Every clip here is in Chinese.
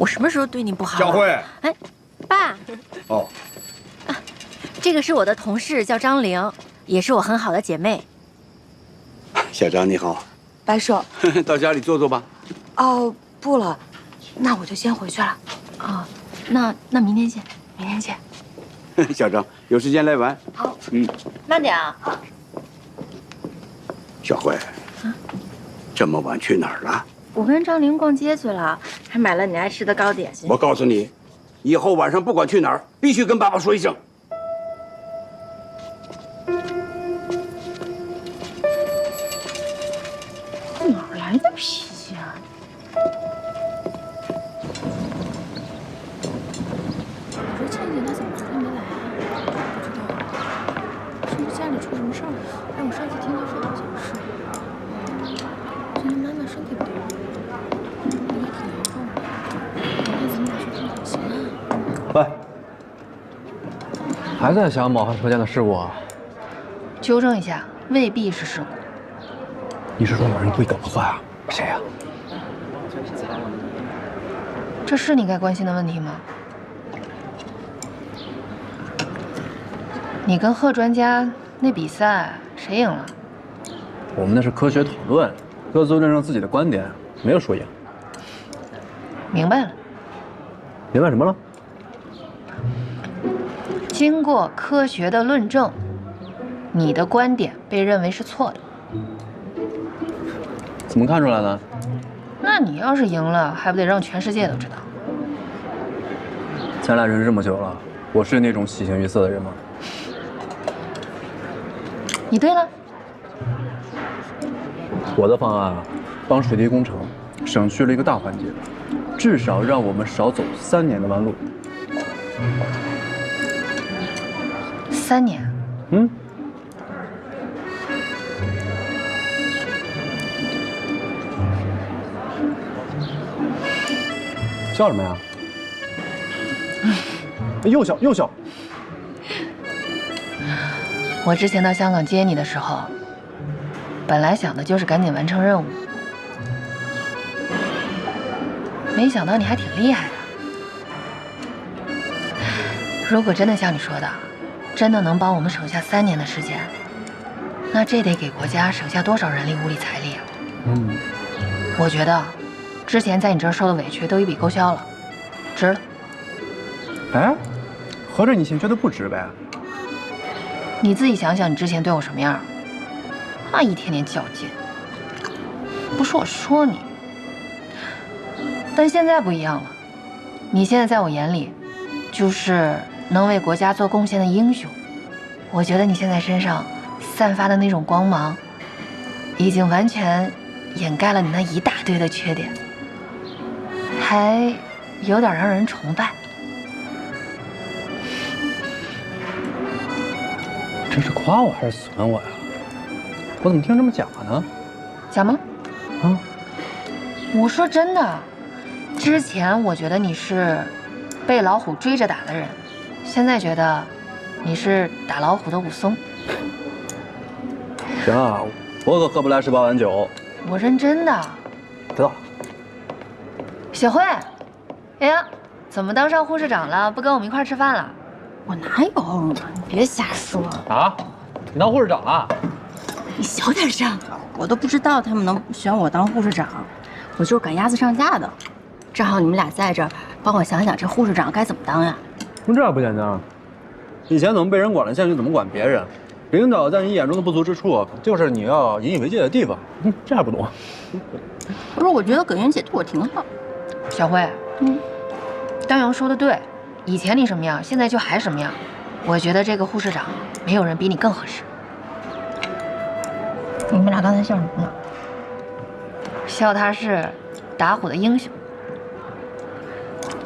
什么时候对你不好？小慧，哎，爸。哦，这个是我的同事，叫张玲，也是我很好的姐妹。小张你好，白叔。到家里坐坐吧。哦，不了，那我就先回去了。哦，那明天见，明天见。小张，有时间来玩。好，慢点啊。小慧，这么晚去哪儿了？我跟张玲逛街去了，还买了你爱吃的糕点心。我告诉你，以后晚上不管去哪儿，必须跟爸爸说一声。哪来的脾气啊？我说倩倩她怎么昨天没来啊？不知道，是不是家里出什么事儿？哎，我上次听她说好像是，最近妈妈身体不太好，应该挺严重的。明天咱们俩去看看行啊？喂，还在想某汉车间的事故啊？纠正一下，未必是事故。你是说有人故意搞破坏啊？谁呀？这是你该关心的问题吗？你跟贺专家那比赛谁赢了？我们那是科学讨论，各自论证自己的观点，没有输赢。明白了。明白什么了？经过科学的论证，你的观点被认为是错的。怎么看出来的？那你要是赢了，还不得让全世界都知道？咱俩认识这么久了，我是那种喜形于色的人吗？你对了，我的方案啊，帮水利工程省去了一个大环节，至少让我们少走3年的弯路。3年。嗯。笑什么呀？又笑又笑。我之前到香港接你的时候，本来想的就是赶紧完成任务，没想到你还挺厉害的。如果真的像你说的，真的能帮我们省下3年的时间，那这得给国家省下多少人力、物力、财力啊！我觉得之前在你这儿受的委屈都一笔勾销了，值了。哎，合着你现在觉得不值呗？你自己想想，你之前对我什么样？那一天天较劲，不是我说你，但现在不一样了。你现在在我眼里，就是能为国家做贡献的英雄。我觉得你现在身上散发的那种光芒，已经完全掩盖了你那一大堆的缺点，还有点让人崇拜。这是夸我还是损我呀？我怎么听这么假呢？假吗？啊？我说真的，之前我觉得你是被老虎追着打的人，现在觉得你是打老虎的武松。行啊，我可喝不来18碗酒。我认真的。知道。小慧，哎呀，怎么当上护士长了？不跟我们一块吃饭了？我哪有？你别瞎说。啊？你当护士长了？你小点声，我都不知道他们能选我当护士长，我就是赶鸭子上架的。正好你们俩在这儿，帮我想想这护士长该怎么当呀？这还不简单？以前怎么被人管了，现在就怎么管别人。领导在你眼中的不足之处，就是你要引以为戒的地方。这还不懂？不是，我觉得葛云姐对我挺好。小慧，张扬说的对，以前你什么样，现在就还什么样。我觉得这个护士长没有人比你更合适。你们俩刚才笑什么呢？笑他是打虎的英雄。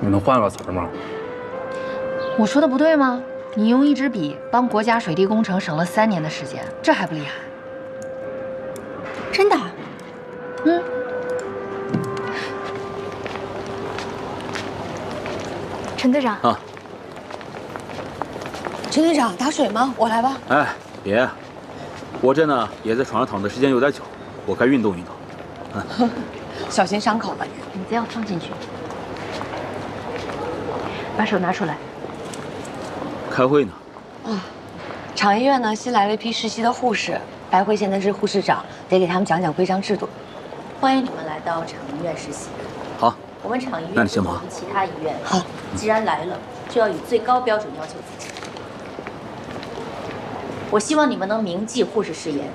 你能换个词儿吗？我说的不对吗？你用一支笔帮国家水利工程省了3年的时间，这还不厉害？真的？陈队长啊，陈队长打水吗？我来吧。哎，别，我这呢也在床上躺的时间有点久，我该运动运动。小心伤口吧。你不要放进去。把手拿出来。开会呢。厂医院呢新来了一批实习的护士，白慧现在是护士长，得给他们讲讲规章制度。欢迎你们来到厂医院实习。好，我们厂医院那你先忙不同于其他医院，好，既然来了，就要以最高标准要求自己。我希望你们能铭记护士誓言，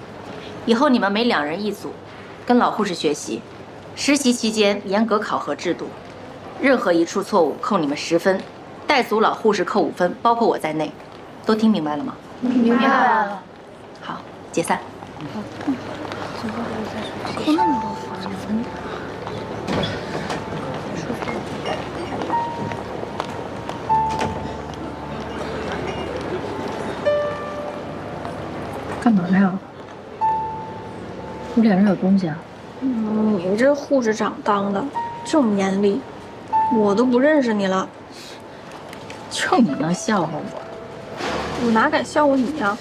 以后你们每2人一组，跟老护士学习。实习期间严格考核制度，任何一处错误扣你们10分，带组老护士扣5分，包括我在内。都听明白了吗？明白了。好，解散。扣那么多分。干嘛呀？你脸上有东西啊？你这护士长当的这么严厉，我都不认识你了。就你能笑话我？我哪敢笑话你呀？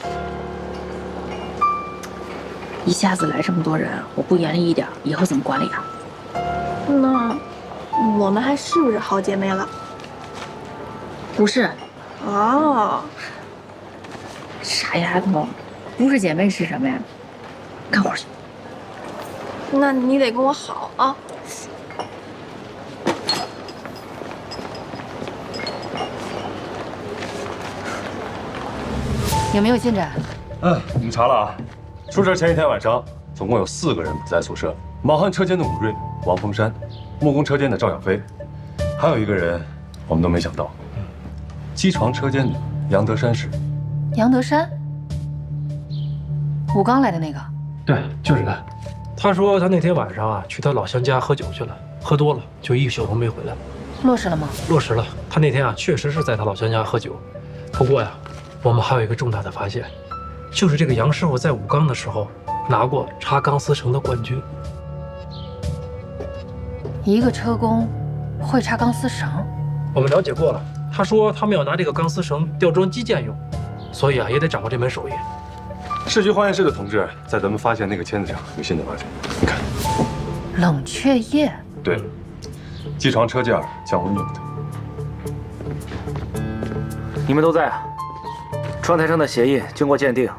一下子来这么多人，我不严厉一点，以后怎么管理啊？那我们还是不是好姐妹了？不是，哦，傻丫头，不是姐妹是什么呀？干活去。那你得跟我好啊。有没有进展？我们查了啊，出事前一天晚上，总共有4个人不在宿舍：毛汉车间的武瑞、王峰山，木工车间的赵小飞，还有一个人我们都没想到，机床车间的杨德山是。杨德山，武刚来的那个。对，就是他。他说他那天晚上啊去他老乡家喝酒去了，喝多了就一宿都没回来。落实了吗？落实了，他那天啊确实是在他老乡家喝酒。不过呀，我们还有一个重大的发现，就是这个杨师傅在武钢的时候拿过插钢丝绳的冠军。一个车工会插钢丝绳？我们了解过了，他说他们要拿这个钢丝绳吊装基建用，所以啊也得掌握这门手艺。市局化验室的同志在咱们发现那个签子上有新的发现，你看，冷却液。对，机床车件降温用的。你们都在啊？窗台上的鞋印经过鉴定，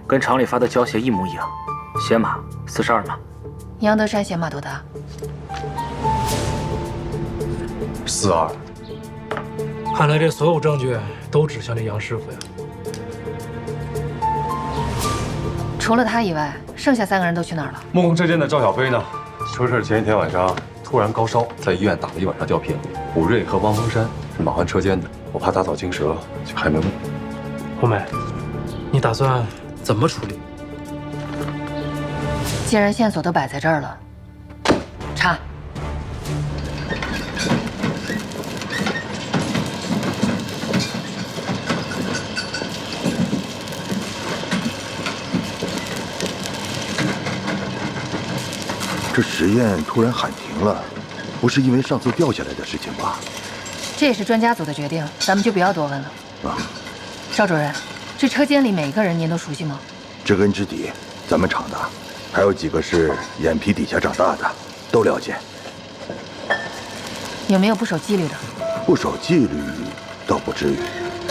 跟厂里发的胶鞋一模一样，鞋码42码。杨德山鞋码多大42。看来这所有证据都指向这杨师傅呀。除了他以外，剩下3个人都去哪儿了？木工车间的赵小飞呢？出事前一天晚上突然高烧，在医院打了一晚上吊瓶。武瑞和汪峰山是马汉车间的，我怕打草惊蛇，就还没问。红梅，你打算怎么处理？既然线索都摆在这儿了，查。这实验突然喊停了，不是因为上次掉下来的事情吧？这也是专家组的决定，咱们就不要多问了。啊，邵主任，这车间里每个人您都熟悉吗？知根知底，咱们厂的，还有几个是眼皮底下长大的，都了解。有没有不守纪律的？不守纪律倒不至于，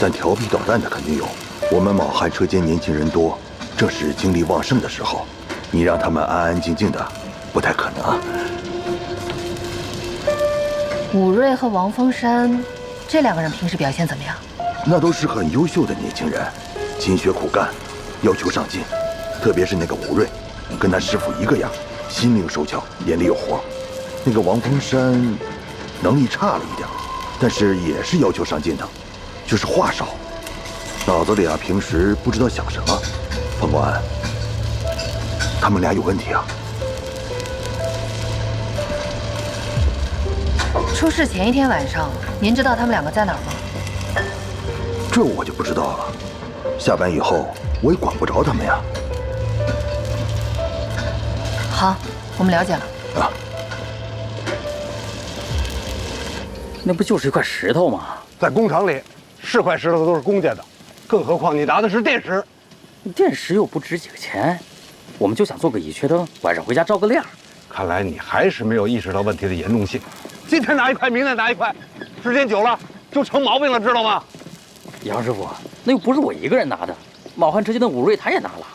但调皮捣蛋的肯定有。我们卯汉车间年轻人多，正是精力旺盛的时候，你让他们安安静静的，不太可能。武瑞和王峰山这2个人平时表现怎么样？那都是很优秀的年轻人，勤学苦干，要求上进。特别是那个武瑞，跟他师傅一个样，心灵手巧，眼里有活。那个王峰山能力差了一点，但是也是要求上进的，就是话少，脑子里啊平时不知道想什么。彭官，他们俩有问题啊。出事前一天晚上，您知道他们2个在哪儿吗？这我就不知道了。下班以后我也管不着他们呀。好，我们了解了。啊，那不就是一块石头吗？在工厂里，是块石头都是公家的，更何况你拿的是电石。电石又不值几个钱，我们就想做个乙炔灯，晚上回家照个亮。看来你还是没有意识到问题的严重性。今天拿一块，明天拿一块，时间久了，就成毛病了，知道吗？杨师傅，那又不是我一个人拿的，卯汉车间的武瑞他也拿了。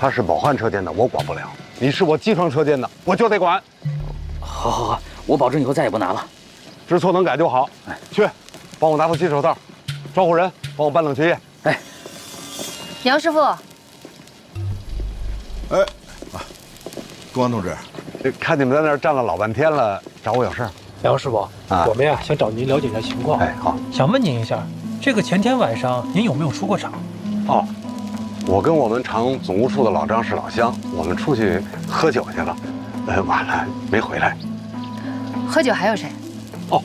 他是宝汉车间的，我管不了。你是我机床车间的，我就得管。好，好，好，我保证以后再也不拿了。知错能改就好。哎，去，帮我拿副新手套，招呼人帮我办冷却液。哎，杨师傅，哎，公安同志，看你们在那儿站了老半天了，找我有事儿？杨师傅，我们呀想找您了解一下情况。哎，好，想问您一下，这个前天晚上您有没有出过场？哦，我跟我们厂总务处的老张是老乡，我们出去喝酒去了，晚了没回来。喝酒还有谁？哦，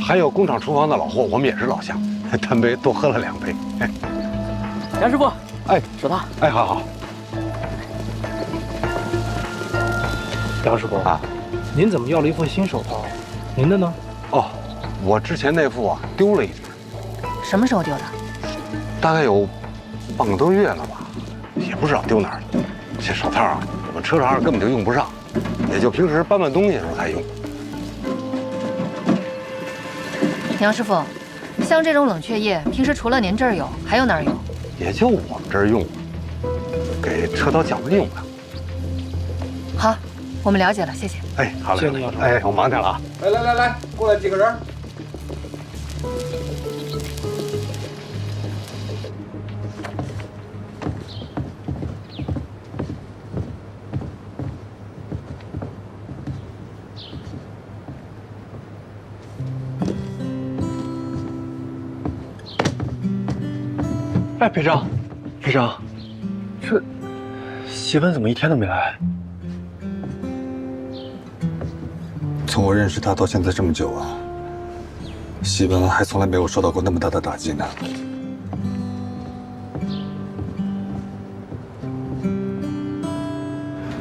还有工厂厨房的老霍，我们也是老乡，单杯多喝了2杯。杨师傅，哎，手套。哎，好好。杨师傅啊，您怎么要了一副新手套？您的呢？哦，我之前那副啊丢了一只，什么时候丢的？大概有半个多月了吧，也不知道丢哪儿了。这手套啊，我们车床上根本就用不上，也就平时搬搬东西的时候才用。杨师傅，像这种冷却液，平时除了您这儿有，还有哪儿有？也就我们这儿用，给车刀降温用的。好，我们了解了，谢谢。哎，好嘞，谢谢你，哎，我忙去了啊。来，过来几个人。哎，裴章，这席文怎么一天都没来？从我认识他到现在这么久啊，席文还从来没有受到过那么大的打击呢。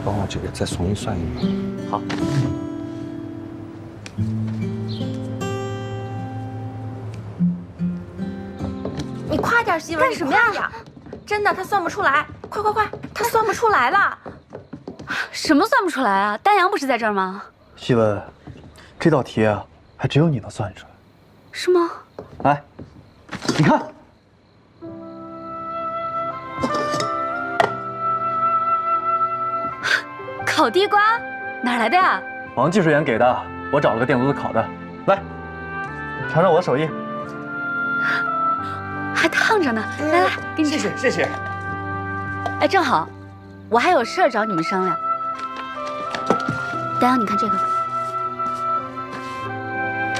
帮我这个再重新算一遍。好。你快点，希文，干什么呀？真的，他算不出来，快，他算不出来了。什么算不出来啊？丹阳不是在这儿吗？席文，这道题啊，还只有你能算出来。是吗？来，你看，烤地瓜，哪来的呀？王技术员给的，我找了个电炉子烤的。来，尝尝我的手艺。还烫着呢，来，给你吃。谢谢。哎，正好，我还有事儿找你们商量。丹阳，你看这个，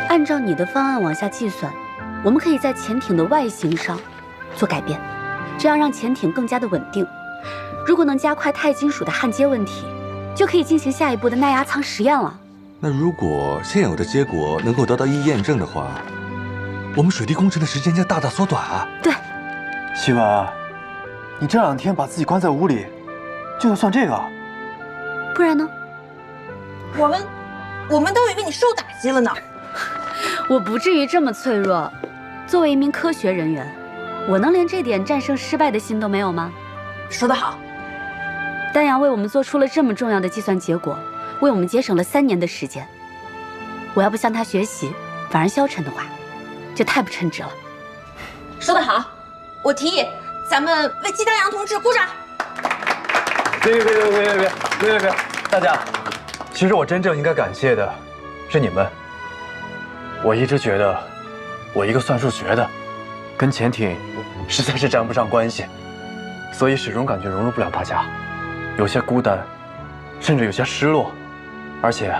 按照你的方案往下计算，我们可以在潜艇的外形上做改变，这样让潜艇更加的稳定。如果能加快钛金属的焊接问题，就可以进行下一步的耐压舱实验了。那如果现有的结果能够得到一一验证的话，我们水利工程的时间将大大缩短啊！对，席文，你这2天把自己关在屋里，就要算这个？不然呢？我们都以为你受打击了呢。我不至于这么脆弱。作为一名科学人员，我能连这点战胜失败的心都没有吗？说得好。丹阳为我们做出了这么重要的计算结果，为我们节省了3年的时间。我要不向他学习，反而消沉的话，这太不称职了。说得好，我提议咱们为季丹阳同志鼓掌。别！大家，其实我真正应该感谢的是你们。我一直觉得，我一个算数学的，跟潜艇实在是沾不上关系，所以始终感觉融入不了大家，有些孤单，甚至有些失落，而且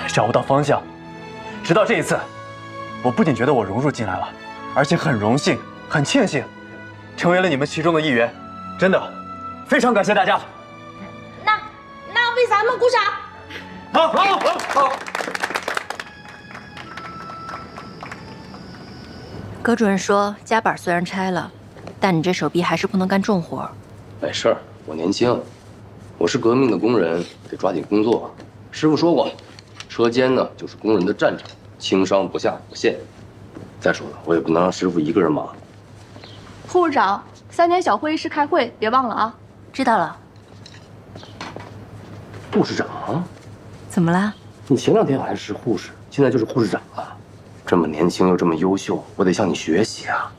找不到方向。直到这一次，我不仅觉得我融入进来了，而且很荣幸、很庆幸，成为了你们其中的一员。真的，非常感谢大家。那为咱们鼓掌。好。葛主任说，夹板虽然拆了，但你这手臂还是不能干重活。没事儿，我年轻，我是革命的工人，得抓紧工作。师傅说过，车间呢就是工人的战场，轻伤不下火线。再说了，我也不能让师傅一个人忙。副部长，3点小会议室开会，别忘了啊。知道了。护士长，怎么了？你前2天还是护士，现在就是护士长了。这么年轻又这么优秀，我得向你学习啊！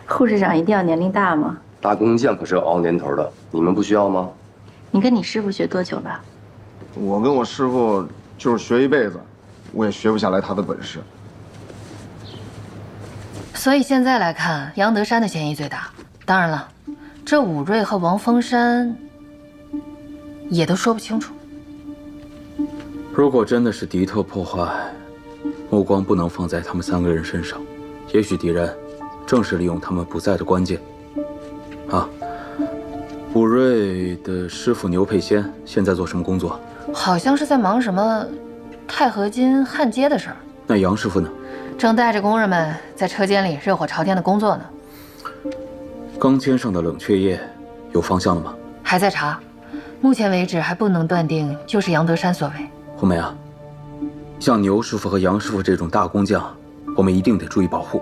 护士长一定要年龄大吗？大工匠可是要熬年头的，你们不需要吗？你跟你师傅学多久了？我跟我师傅就是学一辈子，我也学不下来他的本事。所以现在来看，杨德山的嫌疑最大。当然了，这武瑞和王峰山也都说不清楚。如果真的是敌特破坏，目光不能放在他们3个人身上，也许敌人正是利用他们不在的关键。啊，武瑞的师傅牛佩仙现在做什么工作？好像是在忙什么钛合金焊接的事儿。那杨师傅呢？正带着工人们在车间里热火朝天的工作呢。钢尖上的冷却液有方向了吗？还在查，目前为止还不能断定就是杨德山所为。红梅啊，像牛师傅和杨师傅这种大工匠，我们一定得注意保护。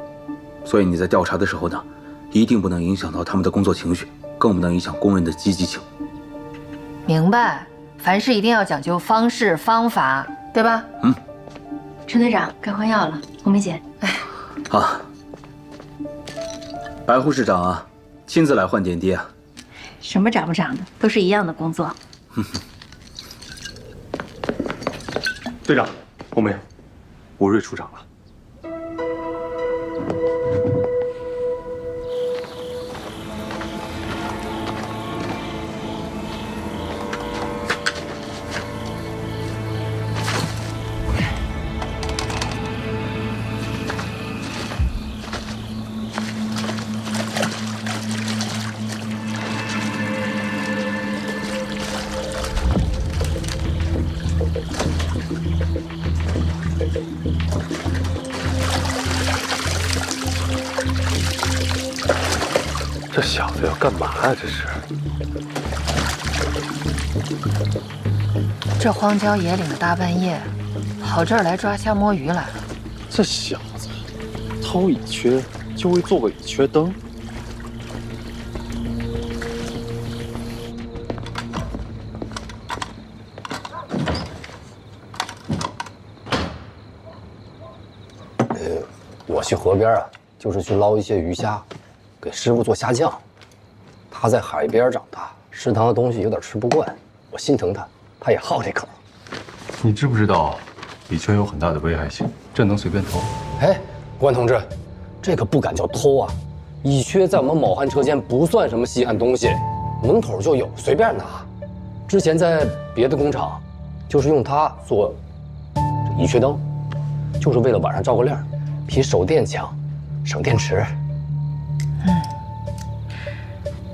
所以你在调查的时候呢，一定不能影响到他们的工作情绪，更不能影响工人的积极性。明白，凡事一定要讲究方式方法，对吧？嗯。陈队长，该换药了。红梅姐，好。白护士长啊，亲自来换点滴啊。什么长不长的，都是一样的工作。队长，红梅，武瑞出场了。这小子要干嘛呀？这是？这荒郊野岭的大半夜，跑这儿来抓虾摸鱼来了。这小子偷乙炔就会做个乙炔灯。我去河边啊，就是去捞一些鱼虾，给师傅做虾酱。他在海边长大，食堂的东西有点吃不惯，我心疼他，他也好这口。你知不知道，乙炔有很大的危害性，这能随便偷？哎，关同志，这可不敢叫偷啊！乙炔在我们卯焊车间不算什么稀罕东西，门口就有，随便拿。之前在别的工厂，就是用它做乙炔灯，就是为了晚上照个亮，比手电强，省电池。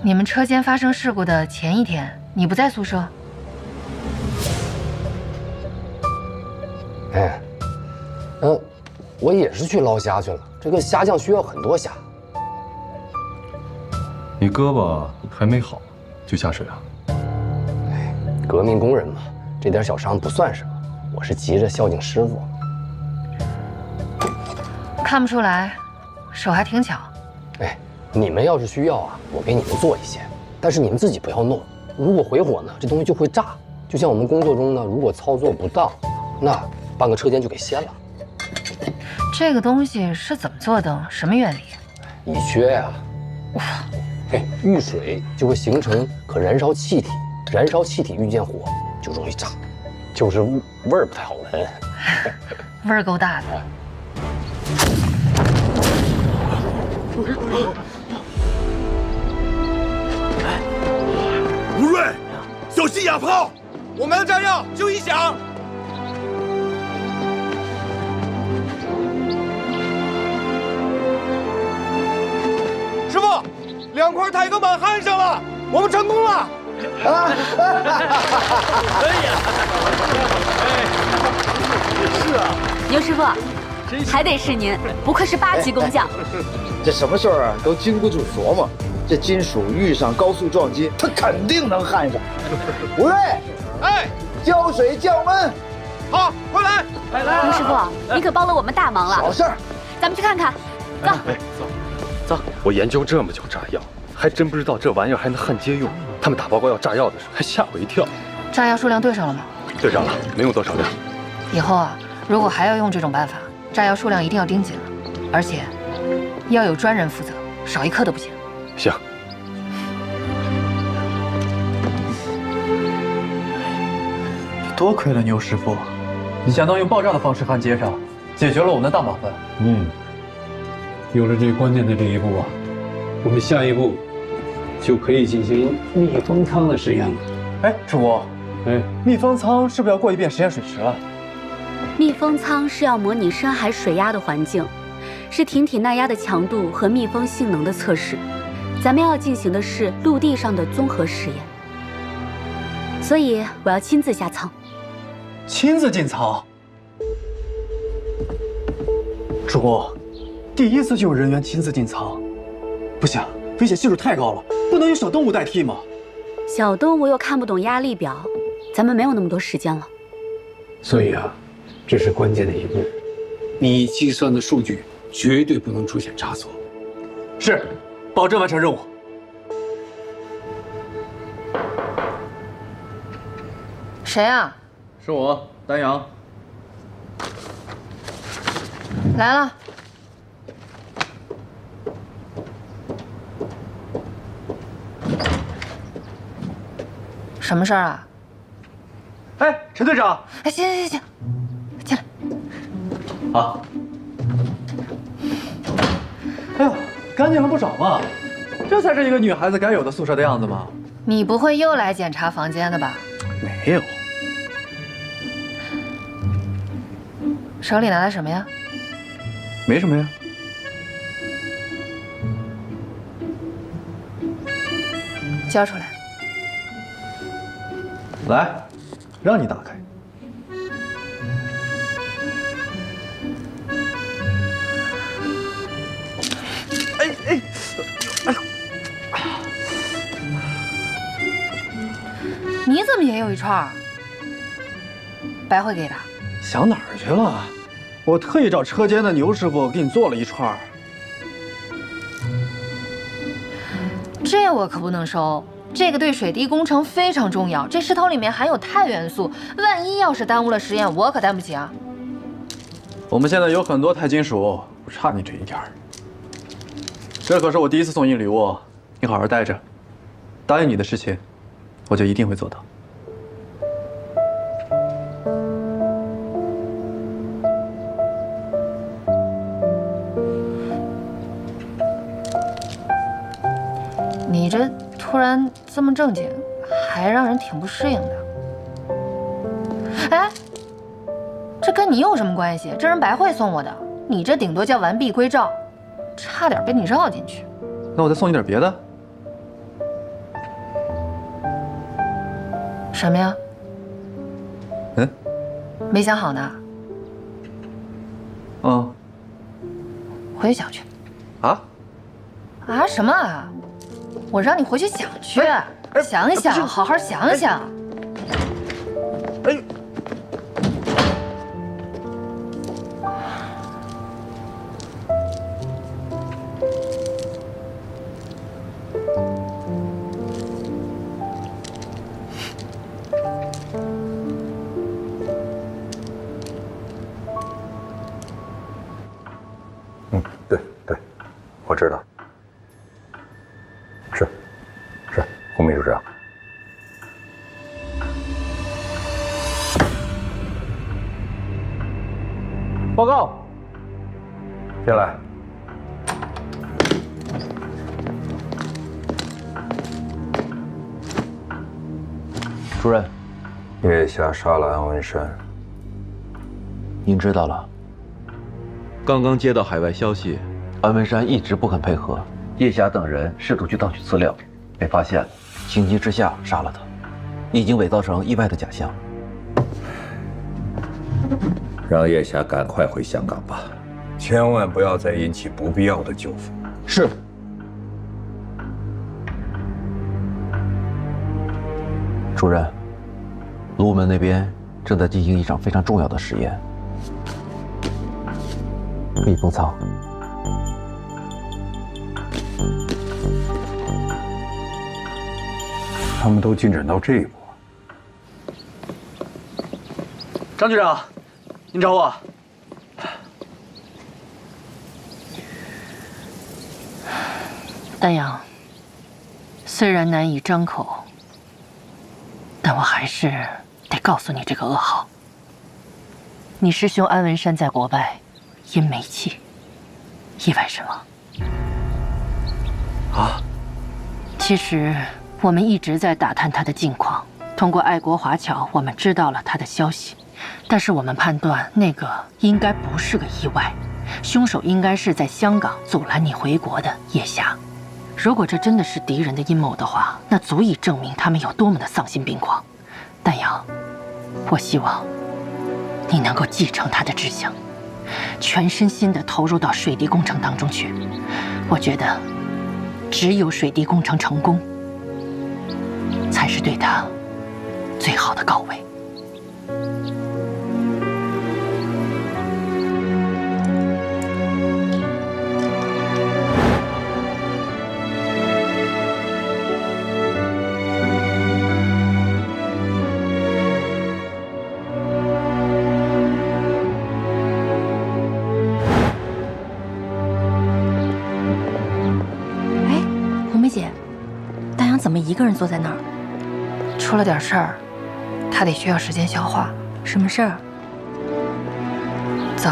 你们车间发生事故的前一天，你不在宿舍？哎，我也是去捞虾去了。这个虾酱需要很多虾。你胳膊还没好，就下水啊？哎，革命工人嘛，这点小伤不算什么。我是急着孝敬师傅。看不出来，手还挺巧。哎，你们要是需要啊，我给你们做一些，但是你们自己不要弄。如果回火呢，这东西就会炸。就像我们工作中呢，如果操作不当，那半个车间就给掀了。这个东西是怎么做的？什么原理？乙炔呀，哇，哎，遇水就会形成可燃烧气体，燃烧气体遇见火就容易炸，就是味儿不太好闻。味儿够大的。吴瑞，小心哑炮！我们的炸药就一响。师傅，2块钛钢板焊上了，我们成功了！啊！可以啊！是啊，牛师傅，还得是您，不愧是8级工匠。这什么事儿啊，都经不住琢磨。这金属遇上高速撞击，它肯定能焊上。吴瑞，哎，浇水降温。好，快来！牛师傅，你可帮了我们大忙了。小事儿，咱们去看看。走。哎，走。我研究这么久炸药，还真不知道这玩意儿还能焊接用。他们打报告要炸药的时候，还吓我一跳。炸药数量对上了吗？对上了，没用多少量。以后啊，如果还要用这种办法，炸药数量一定要盯紧了，而且要有专人负责，少一颗都不行。行。多亏了牛师傅，你相当用爆炸的方式焊接上，解决了我们的大麻烦。有了这关键的这一步啊，我们下一步就可以进行密封舱的实验了。哎，主播，密封舱是不是要过一遍实验水池了？密封舱是要模拟深海水压的环境，是艇体耐压的强度和密封性能的测试。咱们要进行的是陆地上的综合实验，所以我要亲自下舱。亲自进舱？主播，第一次就有人员亲自进舱，不行，危险系数太高了，不能用小动物代替吗？小动物又看不懂压力表，咱们没有那么多时间了。所以啊，这是关键的一步，你计算的数据绝对不能出现差错。是，保证完成任务。谁啊？是我，丹阳。来了。什么事儿啊？哎，陈队长。哎，行，进来。好。哎呦，干净了不少嘛，这才是一个女孩子该有的宿舍的样子嘛。你不会又来检查房间的吧？没有。手里拿的什么呀？没什么呀。交出来。来，让你打开。哎呦！你怎么也有一串？白慧给的？想哪儿去了？我特意找车间的牛师傅给你做了一串。这我可不能收。这个对水滴工程非常重要，这石头里面含有钛元素，万一要是耽误了实验，我可担不起啊。我们现在有很多钛金属，不差你这一点儿。这可是我第一次送你礼物，你好好带着。答应你的事情，我就一定会做到。你这突然这么正经，还让人挺不适应的。哎，这跟你有什么关系？这人白慧送我的，你这顶多叫完璧归赵，差点被你绕进去。那我再送你点别的。什么呀？没想好呢。回去想去。啊什么啊？我让你回去想去，想一想，好好想想。对，我知道。是，胡秘书长。报告。进来。主任，月下杀了安文山。您知道了。刚刚接到海外消息，安文山一直不肯配合，叶霞等人试图去盗取资料，被发现了，情急之下杀了他，已经伪造成意外的假象。让叶霞赶快回香港吧，千万不要再引起不必要的纠纷。是。主任，卢门那边正在进行一场非常重要的实验。密封舱。他们都进展到这一步。张局长，您找我。丹阳，虽然难以张口，但我还是得告诉你这个噩耗。你师兄安文山在国外因煤气意外身亡。啊？其实我们一直在打探他的近况，通过爱国华侨，我们知道了他的消息，但是我们判断那个应该不是个意外，凶手应该是在香港阻拦你回国的叶霞。如果这真的是敌人的阴谋的话，那足以证明他们有多么的丧心病狂。丹阳，我希望你能够继承他的志向，全身心地投入到水滴工程当中去。我觉得，只有水滴工程成功，才是对他最好的告慰。怎么一个人坐在那儿？出了点事儿，他得需要时间消化。什么事儿？走。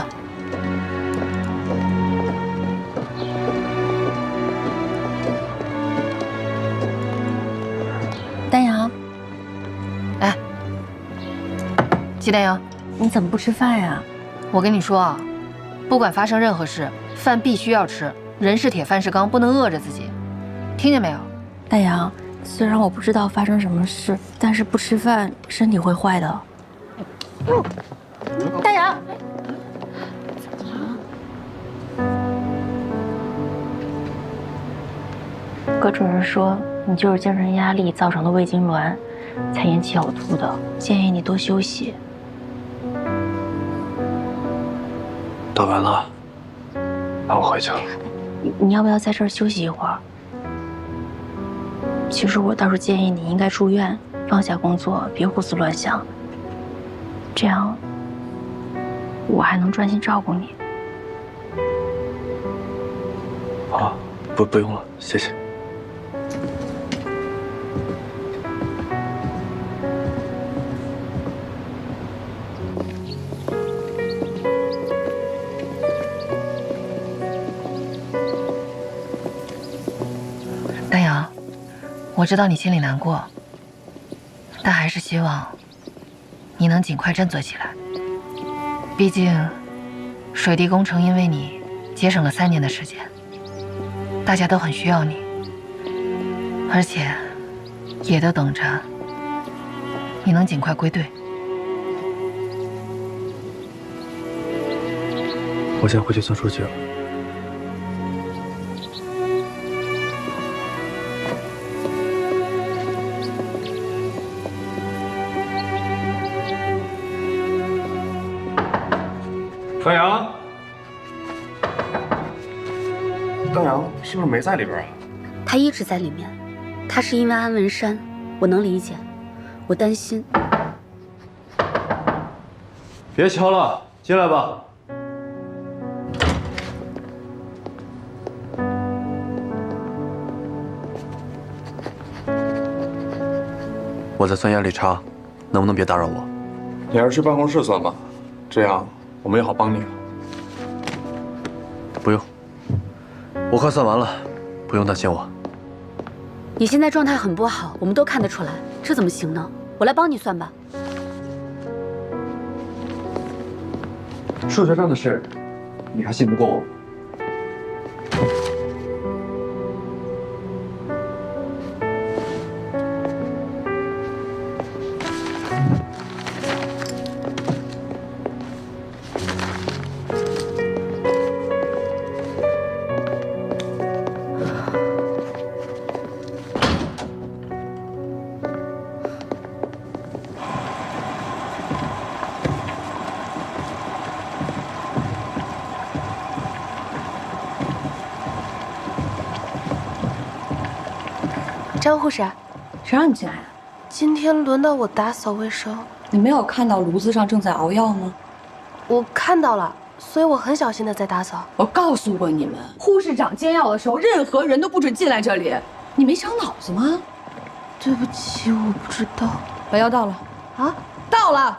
丹阳，哎，季丹阳，你怎么不吃饭呀？我跟你说啊，不管发生任何事，饭必须要吃。人是铁，饭是钢，不能饿着自己，听见没有？丹阳。虽然我不知道发生什么事，但是不吃饭身体会坏的。丹阳，葛主任说你就是精神压力造成的胃痉挛，才引起呕吐的，建议你多休息。打完了，那我回去了。你要不要在这儿休息一会儿？其实我倒是建议你应该住院，放下工作，别胡思乱想，这样我还能专心照顾你。啊，不用了，谢谢。丹阳。我知道你心里难过，但还是希望你能尽快振作起来。毕竟，水滴工程因为你节省了3年的时间，大家都很需要你，而且也都等着你能尽快归队。我先回去算数据了。丹阳，丹阳是不是没在里边啊？他一直在里面，他是因为安文山，我能理解，我担心。别敲了，进来吧。我在算压力差，能不能别打扰我？你还是去办公室算吧，这样我们也好帮你。不用，我快算完了，不用担心我。你现在状态很不好，我们都看得出来，这怎么行呢？我来帮你算吧。数学上的事，你还信不过我？张护士，谁让你进来的？今天轮到我打扫卫生。你没有看到炉子上正在熬药吗？我看到了，所以我很小心的在打扫。我告诉过你们，护士长煎药的时候，任何人都不准进来这里。你没长脑子吗？对不起，我不知道。把药倒了啊，倒了。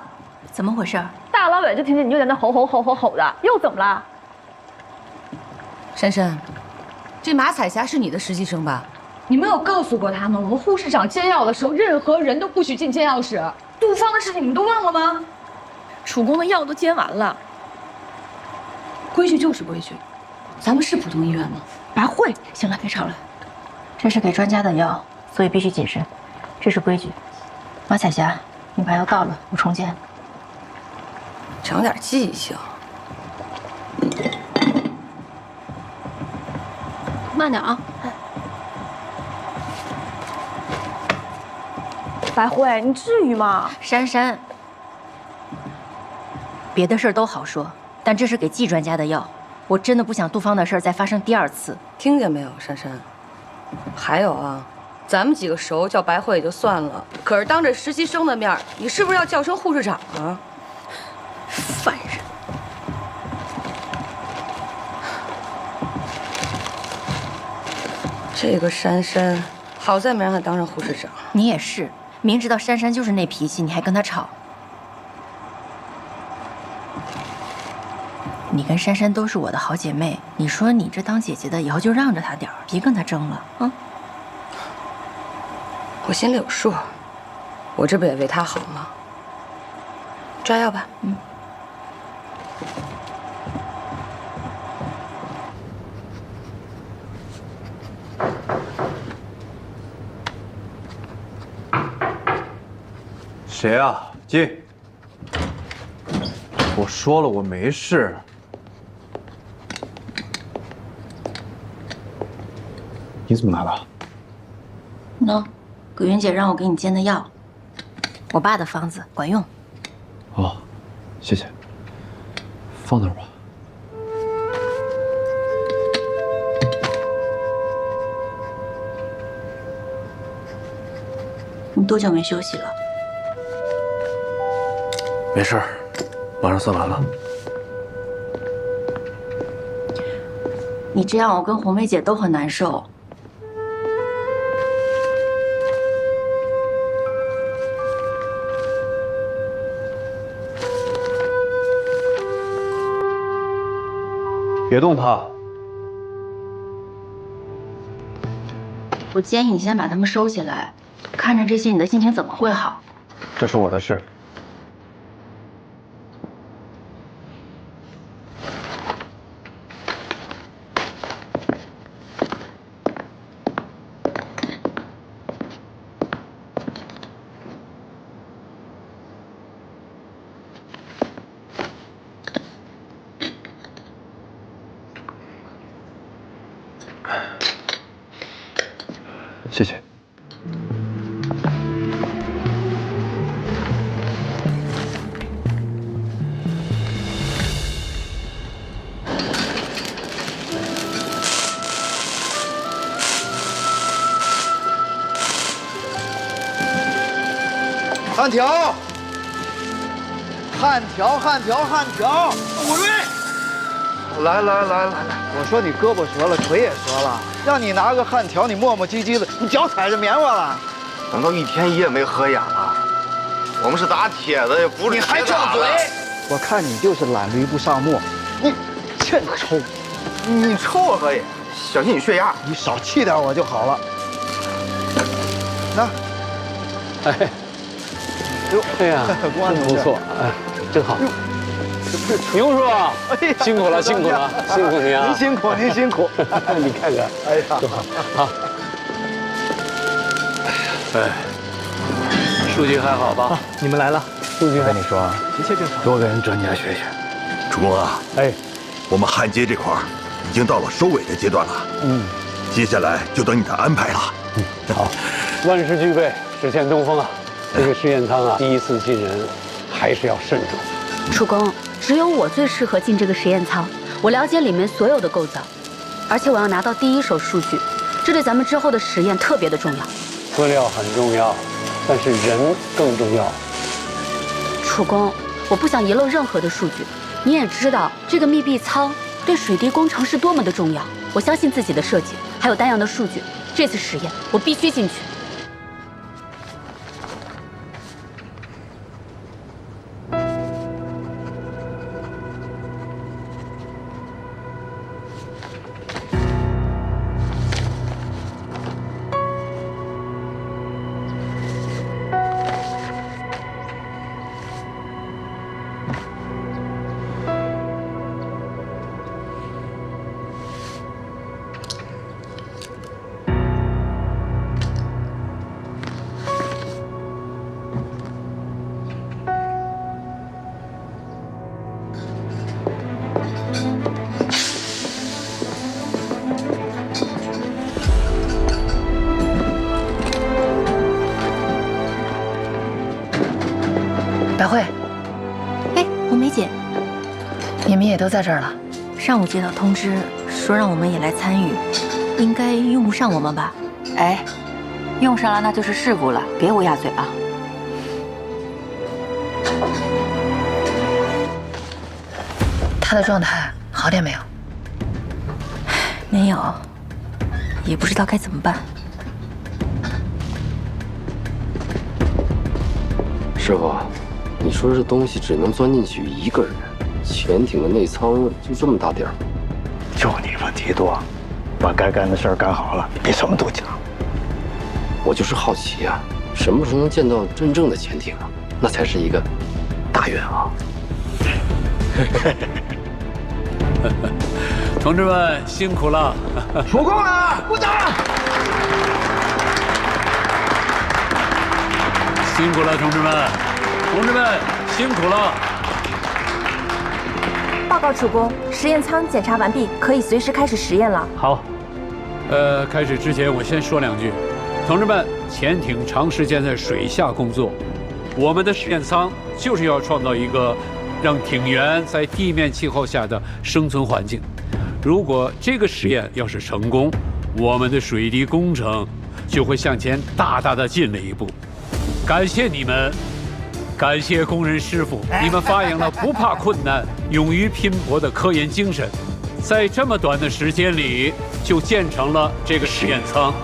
怎么回事？大老远就听见你又在那吼的，又怎么了？珊珊，这马彩霞是你的实习生吧？你没有告诉过他们，我们护士长煎药的时候，任何人都不许进煎药室。杜芳的事情你们都忘了吗？楚宫的药都煎完了。规矩就是规矩，咱们是普通医院吗？白慧，行了，别吵了。这是给专家的药，所以必须谨慎，这是规矩。马彩霞，你把药倒了，我重煎。长点记性。慢点啊。白慧，你至于吗？珊珊，别的事儿都好说，但这是给季专家的药，我真的不想杜芳的事儿再发生第二次。听见没有，珊珊？还有啊，咱们几个熟，叫白慧也就算了，可是当着实习生的面，你是不是要叫声护士长啊？烦人！这个珊珊，好在没让她当上护士长。你也是。明知道珊珊就是那脾气，你还跟她吵。你跟珊珊都是我的好姐妹，你说你这当姐姐的以后就让着她点儿，别跟她争了啊。我心里有数，我这不也为她好吗？抓药吧。谁啊？进！我说了我没事。你怎么来了？喏，葛云姐让我给你煎的药，我爸的方子管用。哦，谢谢。放那儿吧。你多久没休息了？没事儿，马上算完了。你这样，我跟红梅姐都很难受。别动它。我建议你先把它们收起来，看着这些，你的心情怎么会好？这是我的事。谢谢。汉条，汉条，汉条，汉条，武瑞，来，我说你胳膊折了，腿也折了，让你拿个汉条，你磨磨唧唧的，你脚踩着棉花了。难道一天一夜没合眼了？我们是打铁的，也不是你还犟嘴！我看你就是懒驴不上磨，你欠抽，你抽啊可以，小心你血压。你少气点我就好了。那，哎，哟，哎呀，真不错，哎，真好。牛叔啊，辛苦了，辛苦了，辛苦你啊！您辛苦，您辛苦。你看看，哎呀，多好啊！哎，书记还好吧？你们来了。书记跟你说，一切正常。多跟专家学学。主公啊，哎，我们焊接这块已经到了收尾的阶段了。接下来就等你的安排了。好，万事俱备，只欠东风啊！这个实验舱啊，第一次进人，还是要慎重。楚公，只有我最适合进这个实验舱，我了解里面所有的构造，而且我要拿到第一手数据，这对咱们之后的实验特别的重要。资料很重要，但是人更重要。楚公，我不想遗漏任何的数据，你也知道这个密闭舱对水滴工程是多么的重要。我相信自己的设计，还有丹阳的数据。这次实验我必须进去。百惠，哎，红梅姐，你们也都在这儿了。上午接到通知说让我们也来参与，应该用不上我们吧？哎，用上了那就是事故了，别乌鸦嘴啊！他的状态好点没有？没有，也不知道该怎么办。师傅，你说这东西只能钻进去一个人，潜艇的内舱就这么大点儿？就你问题多，把该干的事儿干好了，比什么都强。我就是好奇啊，什么时候能见到真正的潜艇啊？那才是一个大愿望。同志们辛苦了，出工了，鼓掌！辛苦了，同志们，同志们辛苦了。报告主公，实验舱检查完毕，可以随时开始实验了。好，开始之前我先说两句，同志们，潜艇长时间在水下工作，我们的实验舱就是要创造一个让艇员在地面气候下的生存环境。如果这个实验要是成功，我们的水滴工程就会向前大大的进了一步。感谢你们，感谢工人师傅，你们发扬了不怕困难、勇于拼搏的科研精神，在这么短的时间里就建成了这个实验舱。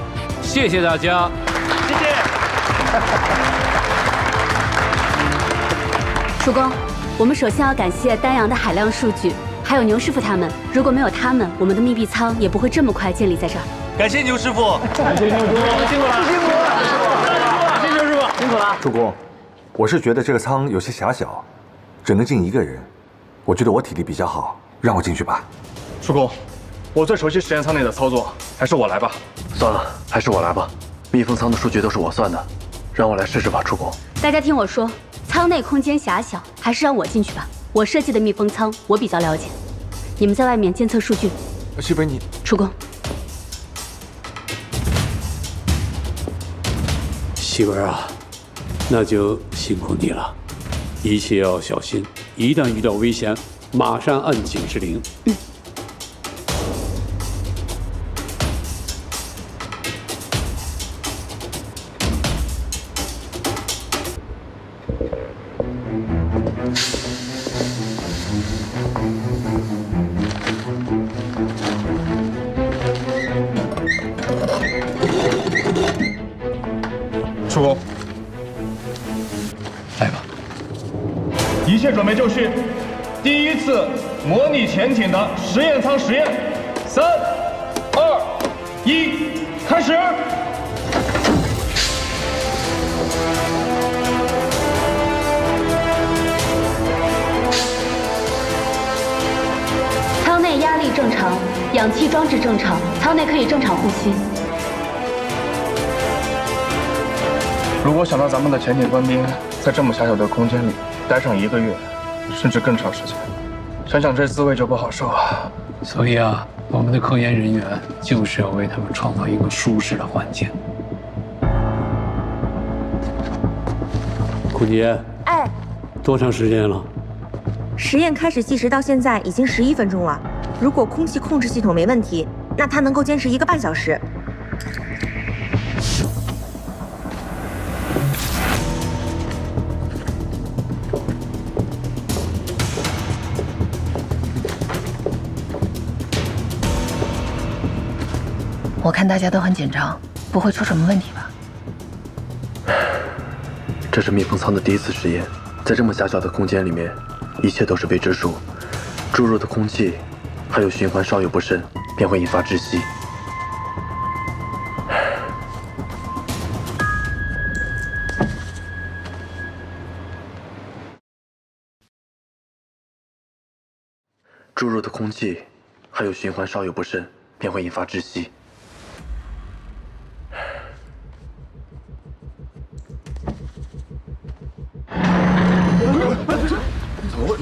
谢谢大家，谢谢。主公，我们首先要感谢丹阳的海量数据，还有牛师傅他们。如果没有他们，我们的密闭舱也不会这么快建立在这儿。感谢牛师傅，感谢牛师傅，辛苦了，辛苦了，谢谢牛师傅，辛苦了。主公，我是觉得这个舱有些狭小，只能进一个人。我觉得我体力比较好，让我进去吧。主公，我最熟悉实验舱内的操作，还是我来吧。算了，还是我来吧。密封舱的数据都是我算的，让我来试试吧，主公。大家听我说，舱内空间狭小，还是让我进去吧。我设计的密封舱我比较了解，你们在外面监测数据。西北你，主公。媳妇儿啊，那就辛苦你了，一切要小心，一旦遇到危险，马上按警示铃。主公，来吧。一切准备就绪，第一次模拟潜艇的实验舱实验，3、2、1，开始。舱内压力正常，氧气装置正常，舱内可以正常呼吸。如果想到咱们的潜艇官兵在这么狭小的空间里待上1个月，甚至更长时间，想想这滋味就不好受啊。所以啊，我们的科研人员就是要为他们创造一个舒适的环境。顾姐，哎，多长时间了？实验开始计时到现在已经11分钟了。如果空气控制系统没问题，那它能够坚持1个半小时。我看大家都很紧张，不会出什么问题吧？这是密封舱的第一次实验，在这么狭小的空间里面，一切都是未知数。注入的空气还有循环稍有不慎，便会引发窒息。注入的空气还有循环稍有不慎，便会引发窒息。怎么会？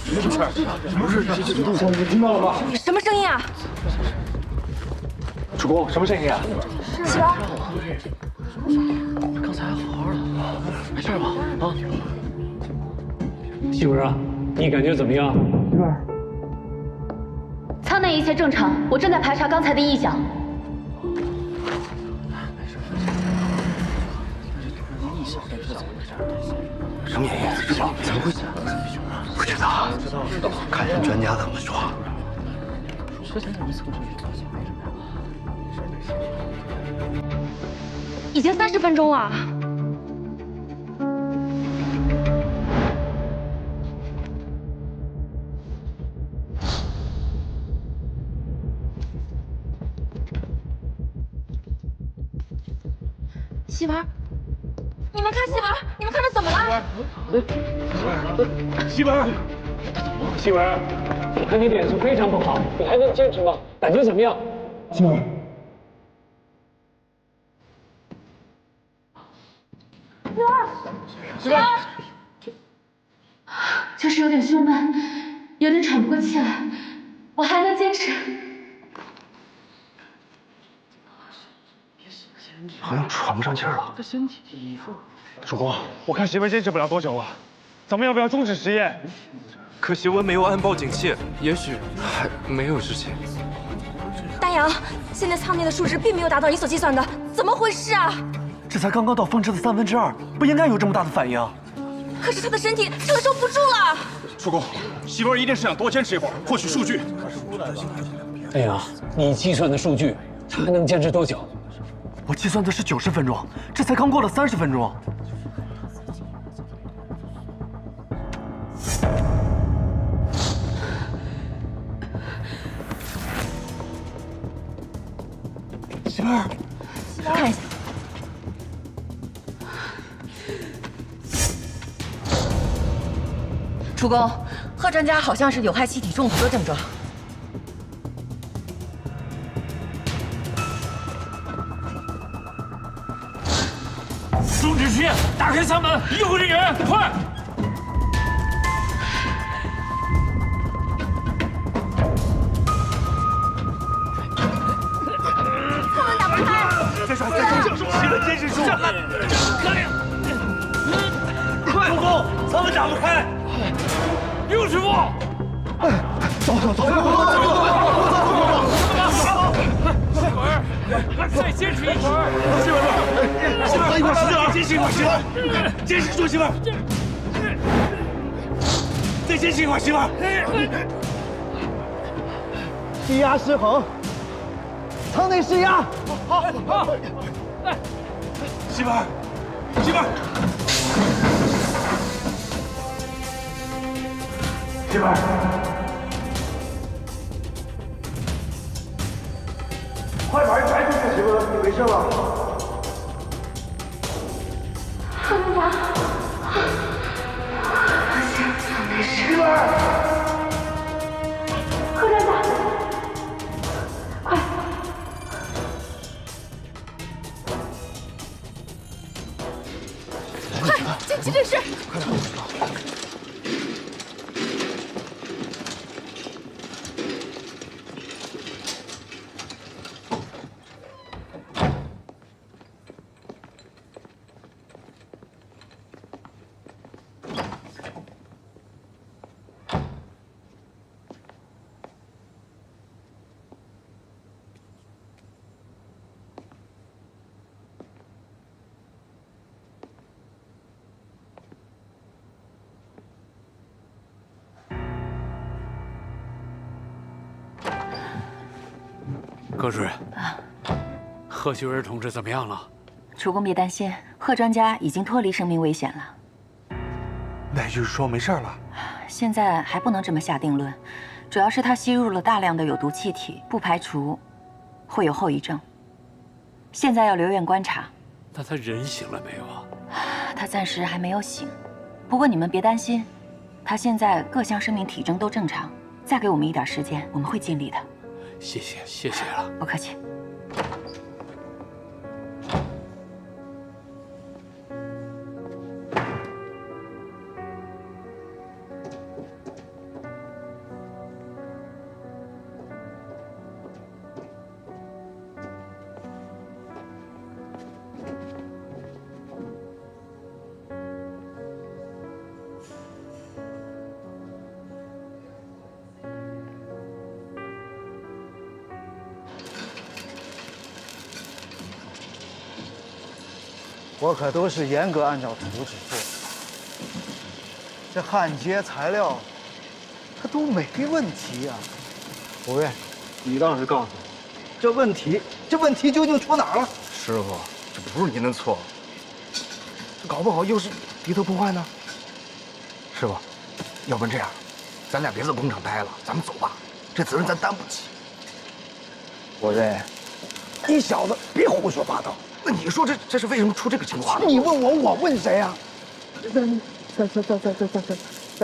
什么事？什么事？你听到了吗？什么声音啊？主公，什么声音啊？喜儿，刚才还好好的，没事吧？啊，媳妇儿啊，你感觉怎么样？媳妇儿，舱内一切正常，我正在排查刚才的异响。什么原因？不知道，怎么回事？不知道，看人专家怎么说。已经30分钟了。媳妇儿，你们看媳妇儿，你们看这怎么了？媳妇儿，媳妇儿，我看你脸色非常不好，你还能坚持吗？感觉怎么样？媳妇儿。媳妇儿，就是有点胸闷，有点喘不过气来，我还能坚持。好像喘不上气儿了。这身体，主公，我看媳妇坚持不了多久了，咱们要不要终止实验？可媳妇没有按报警器，也许还没有事情。大洋，现在舱内的数值并没有达到你所计算的，怎么回事啊？这才刚刚到峰值的2/3，不应该有这么大的反应。可是他的身体承受不住了。主公，媳妇一定是想多坚持一会儿，获取数据。哎呀，你计算的数据，他还能坚持多久？我计算的是90分钟，这才刚过了30分钟。媳妇儿，看一下。主公，贺专家好像是有害气体中毒的症状。终止实验，打开舱门，医护人员，快！舱门打不开，再说，熄了监视术。开呀！快，主公，舱门打不开。刘师傅，走！再坚持一会儿，媳妇，一会儿时间了，坚持一会儿，媳妇，坚持住，媳妇，再坚持一会儿，媳妇。低压失衡，舱内失压。好，媳妇，媳妇，快把人抬出去，媳妇，你没事吧？贺队长，媳妇，贺站长，快！快，进急诊室！高主任，贺秀儿同志怎么样了？主公别担心，贺专家已经脱离生命危险了。那也就是说没事了？现在还不能这么下定论，主要是他吸入了大量的有毒气体，不排除会有后遗症。现在要留院观察。那他人醒了没有啊？他暂时还没有醒，不过你们别担心，他现在各项生命体征都正常。再给我们一点时间，我们会尽力的。谢谢了。不客气。我可都是严格按照图纸做的，这焊接材料，它都没问题啊。吴瑞，你倒是告诉我，这问题究竟出哪儿了？师傅，这不是您的错，这搞不好又是敌特破坏呢。师傅，要不然这样，咱俩别在工厂待了，咱们走吧，这责任咱担不起。吴瑞，你小子别胡说八道。那你说这是为什么出这个情况？你问我，我问谁啊？再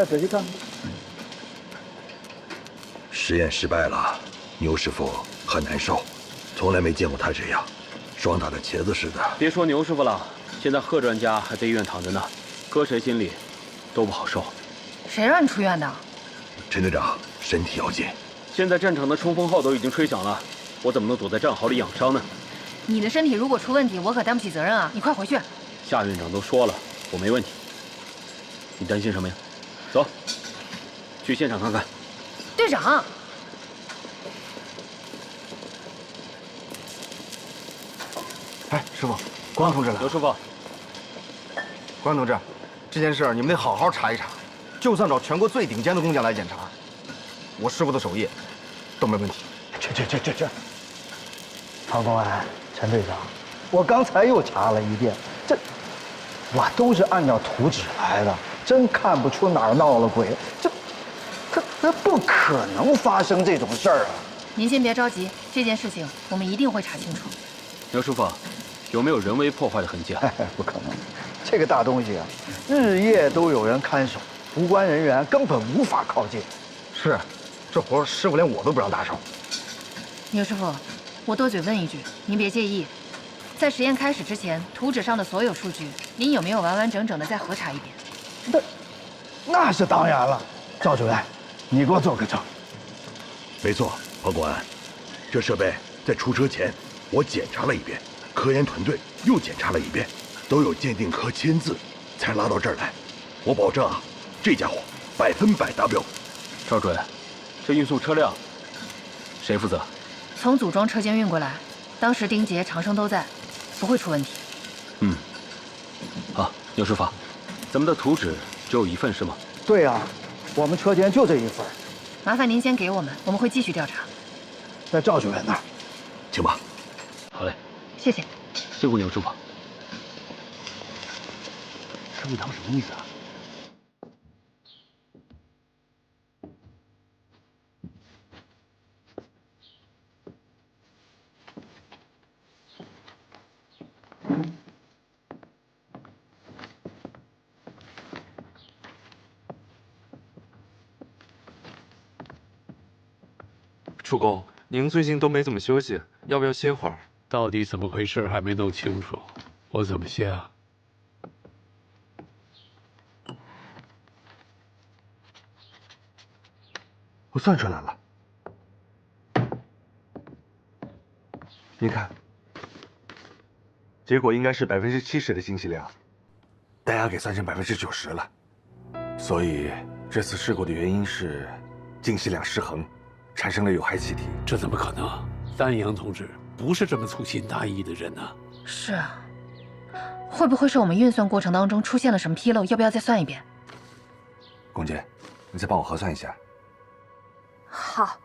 仔细看看。实验失败了，牛师傅很难受，从来没见过他这样，霜打的茄子似的。别说牛师傅了，现在贺专家还在医院躺着呢，搁谁心里都不好受。谁让你出院的？陈队长身体要紧。现在战场的冲锋号都已经吹响了，我怎么能躲在战壕里养伤呢？你的身体如果出问题，我可担不起责任啊！你快回去。夏院长都说了，我没问题。你担心什么呀？走，去现场看看。队长，哎，师傅，关同志来了。刘师傅，关同志，这件事你们得好好查一查，就算找全国最顶尖的工匠来检查，我师傅的手艺都没问题。去！唐公安，陈队长，我刚才又查了一遍，我都是按照图纸来的，真看不出哪儿闹了鬼。他不可能发生这种事儿啊！您先别着急，这件事情我们一定会查清楚。刘师傅，有没有人为破坏的痕迹啊？不可能，这个大东西啊，日夜都有人看守，无关人员根本无法靠近。是，这活师傅连我都不让打手。牛师傅，我多嘴问一句，您别介意，在实验开始之前，图纸上的所有数据，您有没有完完整整的再核查一遍？那是当然了，赵主任，你给我做个证。没错，黄公安，这设备在出车前我检查了一遍，科研团队又检查了一遍，都有鉴定科签字才拉到这儿来。我保证啊，这家伙100%达标。赵主任，这运送车辆谁负责？从组装车间运过来，当时丁杰、长生都在，不会出问题。好，牛师傅，咱们的图纸只有一份是吗？对呀，我们车间就这一份。麻烦您先给我们，我们会继续调查。在赵主任那儿，请吧。好嘞，谢谢。辛苦牛师傅。师傅，他们什么意思啊？主公，您最近都没怎么休息，要不要歇会儿？到底怎么回事还没弄清楚，我怎么歇啊？我算出来了，您看，结果应该是70%的进气量，单压给算成90%了，所以这次事故的原因是进气量失衡，产生了有害气体。这怎么可能？丹阳同志不是这么粗心大意的人啊。是啊，会不会是我们运算过程当中出现了什么纰漏？要不要再算一遍？龚姐，你再帮我核算一下。好。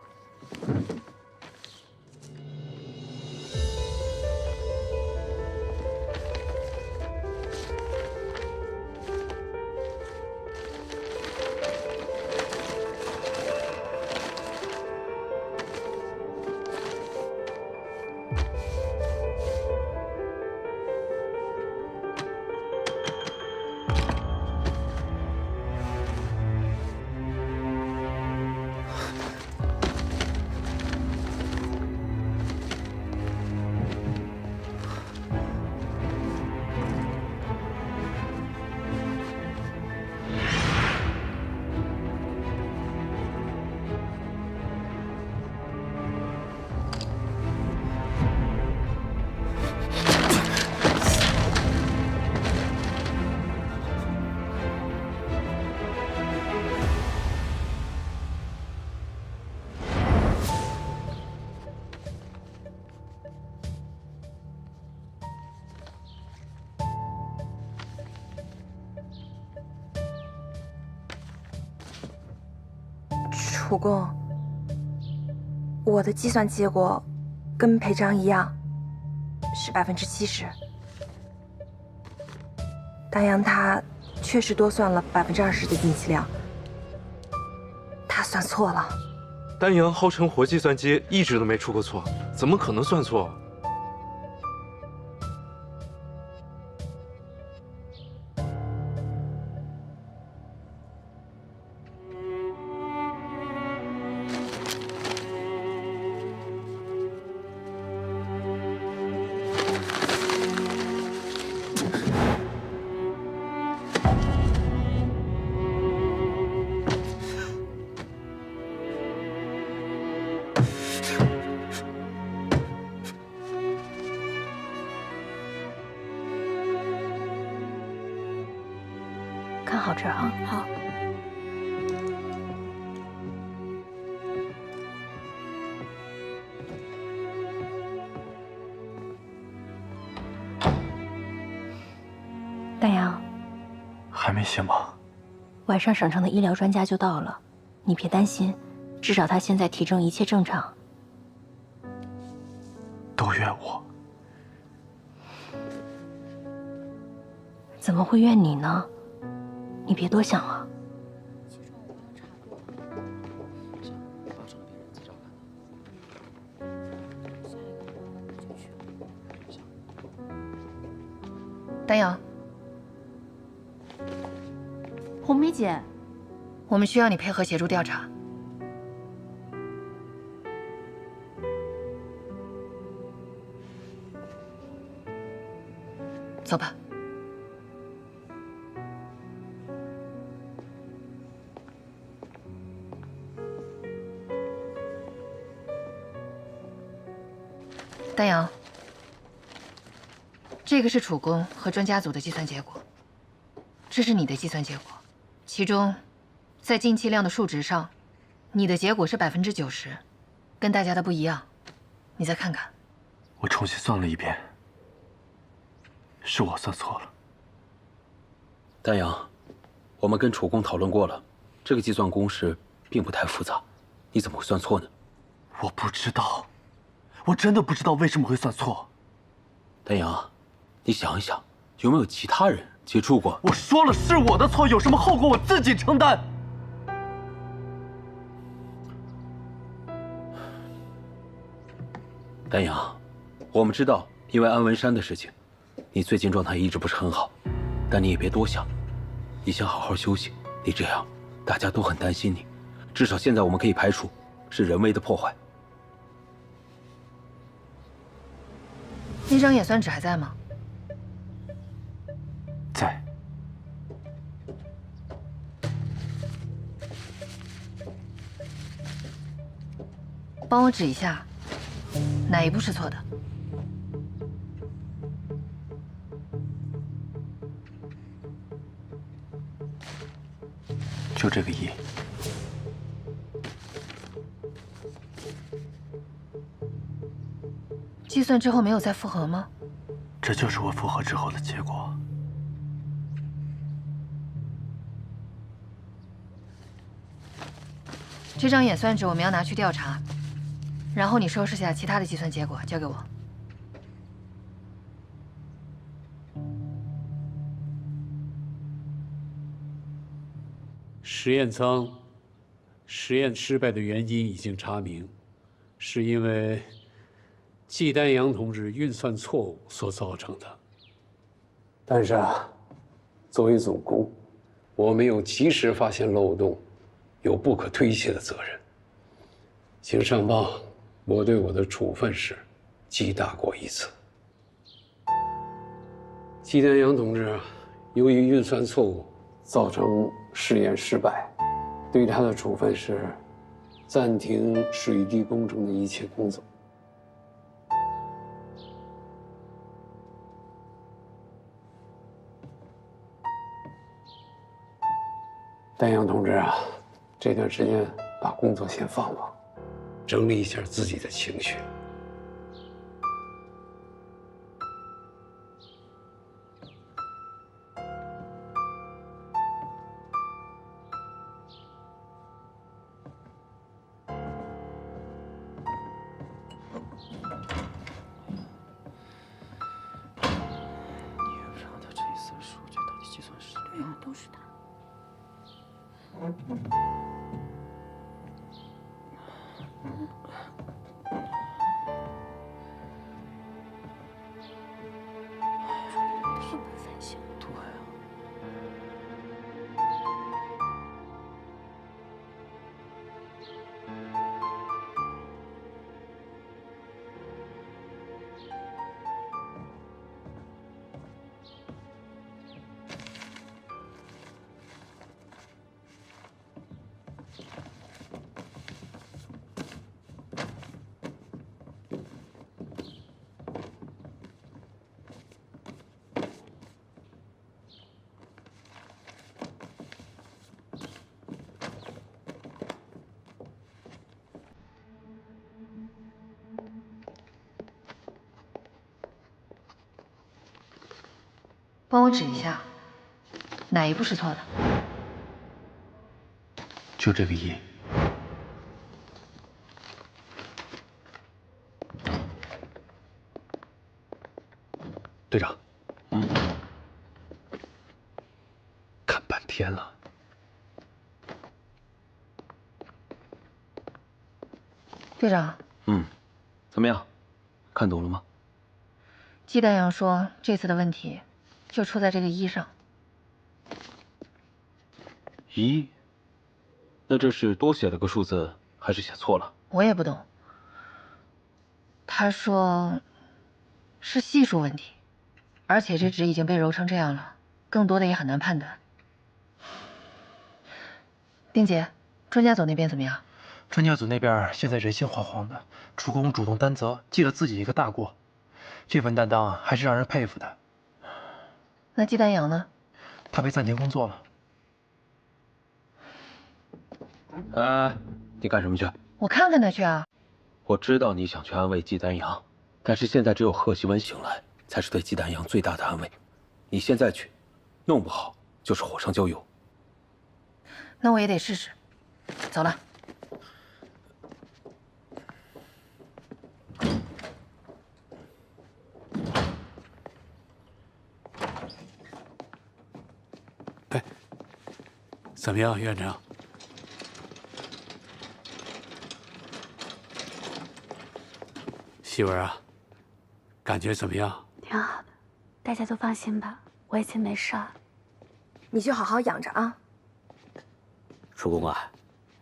楚共，我的计算结果跟裴章一样，是70%。丹阳他确实多算了20%的进气量，他算错了。丹阳号称活计算机，一直都没出过错，怎么可能算错？看好这儿啊！好。丹阳，还没醒吗？晚上省城的医疗专家就到了，你别担心，至少他现在体征一切正常。都怨我。怎么会怨你呢？你别多想啊。丹阳，红梅姐，我们需要你配合协助调查。走吧。丹阳，这个是楚工和专家组的计算结果，这是你的计算结果，其中，在进气量的数值上，你的结果是90%，跟大家的不一样。你再看看。我重新算了一遍，是我算错了。丹阳，我们跟楚工讨论过了，这个计算公式并不太复杂，你怎么会算错呢？我不知道。我真的不知道为什么会算错。丹阳，你想一想，有没有其他人接触过？我说了是我的错，有什么后果我自己承担。丹阳，我们知道，因为安文山的事情，你最近状态一直不是很好，但你也别多想，你先好好休息。你这样，大家都很担心你。至少现在我们可以排除是人为的破坏。那张眼酸纸还在吗？在。帮我指一下，哪一步是错的？就这个1。计算之后没有再复核吗？这就是我复核之后的结果。这张眼酸纸我们要拿去调查，然后你收拾下其他的计算结果，交给我。实验舱实验失败的原因已经查明，是因为季丹阳同志运算错误所造成的。但是作为总工，我没有及时发现漏洞，有不可推卸的责任。请上报，我对我的处分是记大过一次。季丹阳同志由于运算错误造成试验失败，对他的处分是暂停水滴工程的一切工作。丹阳同志这段时间把工作先放放，整理一下自己的情绪。帮我指一下，哪一步是错的？就这个一。队长，看半天了。队长，怎么样？看懂了吗？季丹阳说，这次的问题就出在这个一上。一？那这是多写了个数字，还是写错了？我也不懂。他说是系数问题，而且这纸已经被揉成这样了，更多的也很难判断。丁姐，专家组那边怎么样？专家组那边现在人心惶惶的，主攻主动担责，记了自己一个大过，这份担当还是让人佩服的。那季丹阳呢？他被暂停工作了。你干什么去？我看看他去啊。我知道你想去安慰季丹阳，但是现在只有贺希文醒来，才是对季丹阳最大的安慰。你现在去，弄不好就是火上浇油。那我也得试试。走了。怎么样，院长？希文啊，感觉怎么样？挺好的，大家都放心吧，我已经没事了。你就好好养着啊。主公啊，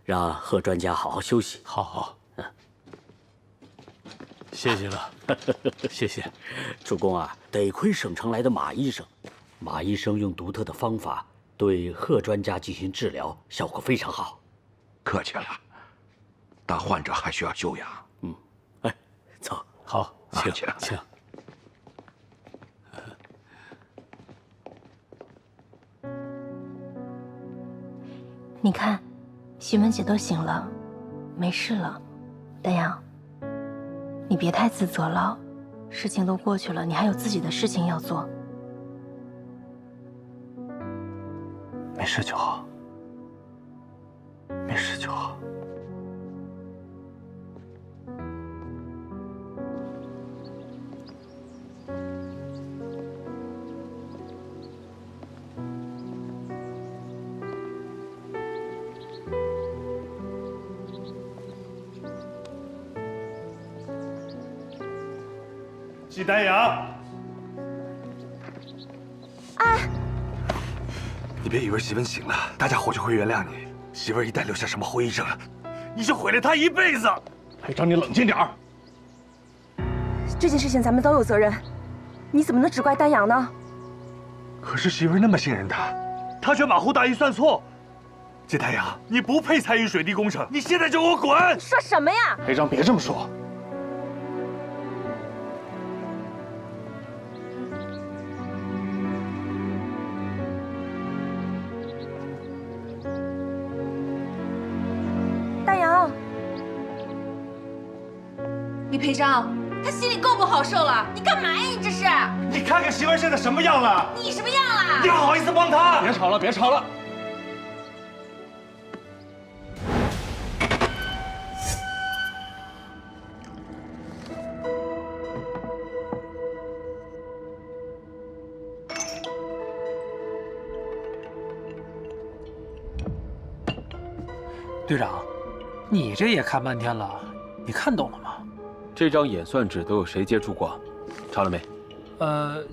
让贺专家好好休息。好，谢谢了，谢谢。主公啊，得亏省城来的马医生，马医生用独特的方法对贺专家进行治疗，效果非常好。客气了，但患者还需要休养。走。好，请。你看，徐文姐都醒了，没事了。丹阳，你别太自责了，事情都过去了，你还有自己的事情要做。没事就好，没事就好。季丹阳，你别以为媳妇醒了，大家伙就会原谅你。媳妇一旦留下什么后遗症，你就毁了她一辈子。排长，你冷静点儿。这件事情咱们都有责任，你怎么能只怪丹阳呢？可是媳妇那么信任他，他却马虎大意算错。季丹阳，你不配参与水利工程，你现在就给我滚！说什么呀？排长，别这么说。李培章，他心里够不好受了，你干嘛呀？你这是？你看看媳妇现在什么样了？你什么样了？你还好意思帮他？别吵了，别吵了。队长，你这也看半天了，你看懂了吗？这张演算纸都有谁接触过？查了没？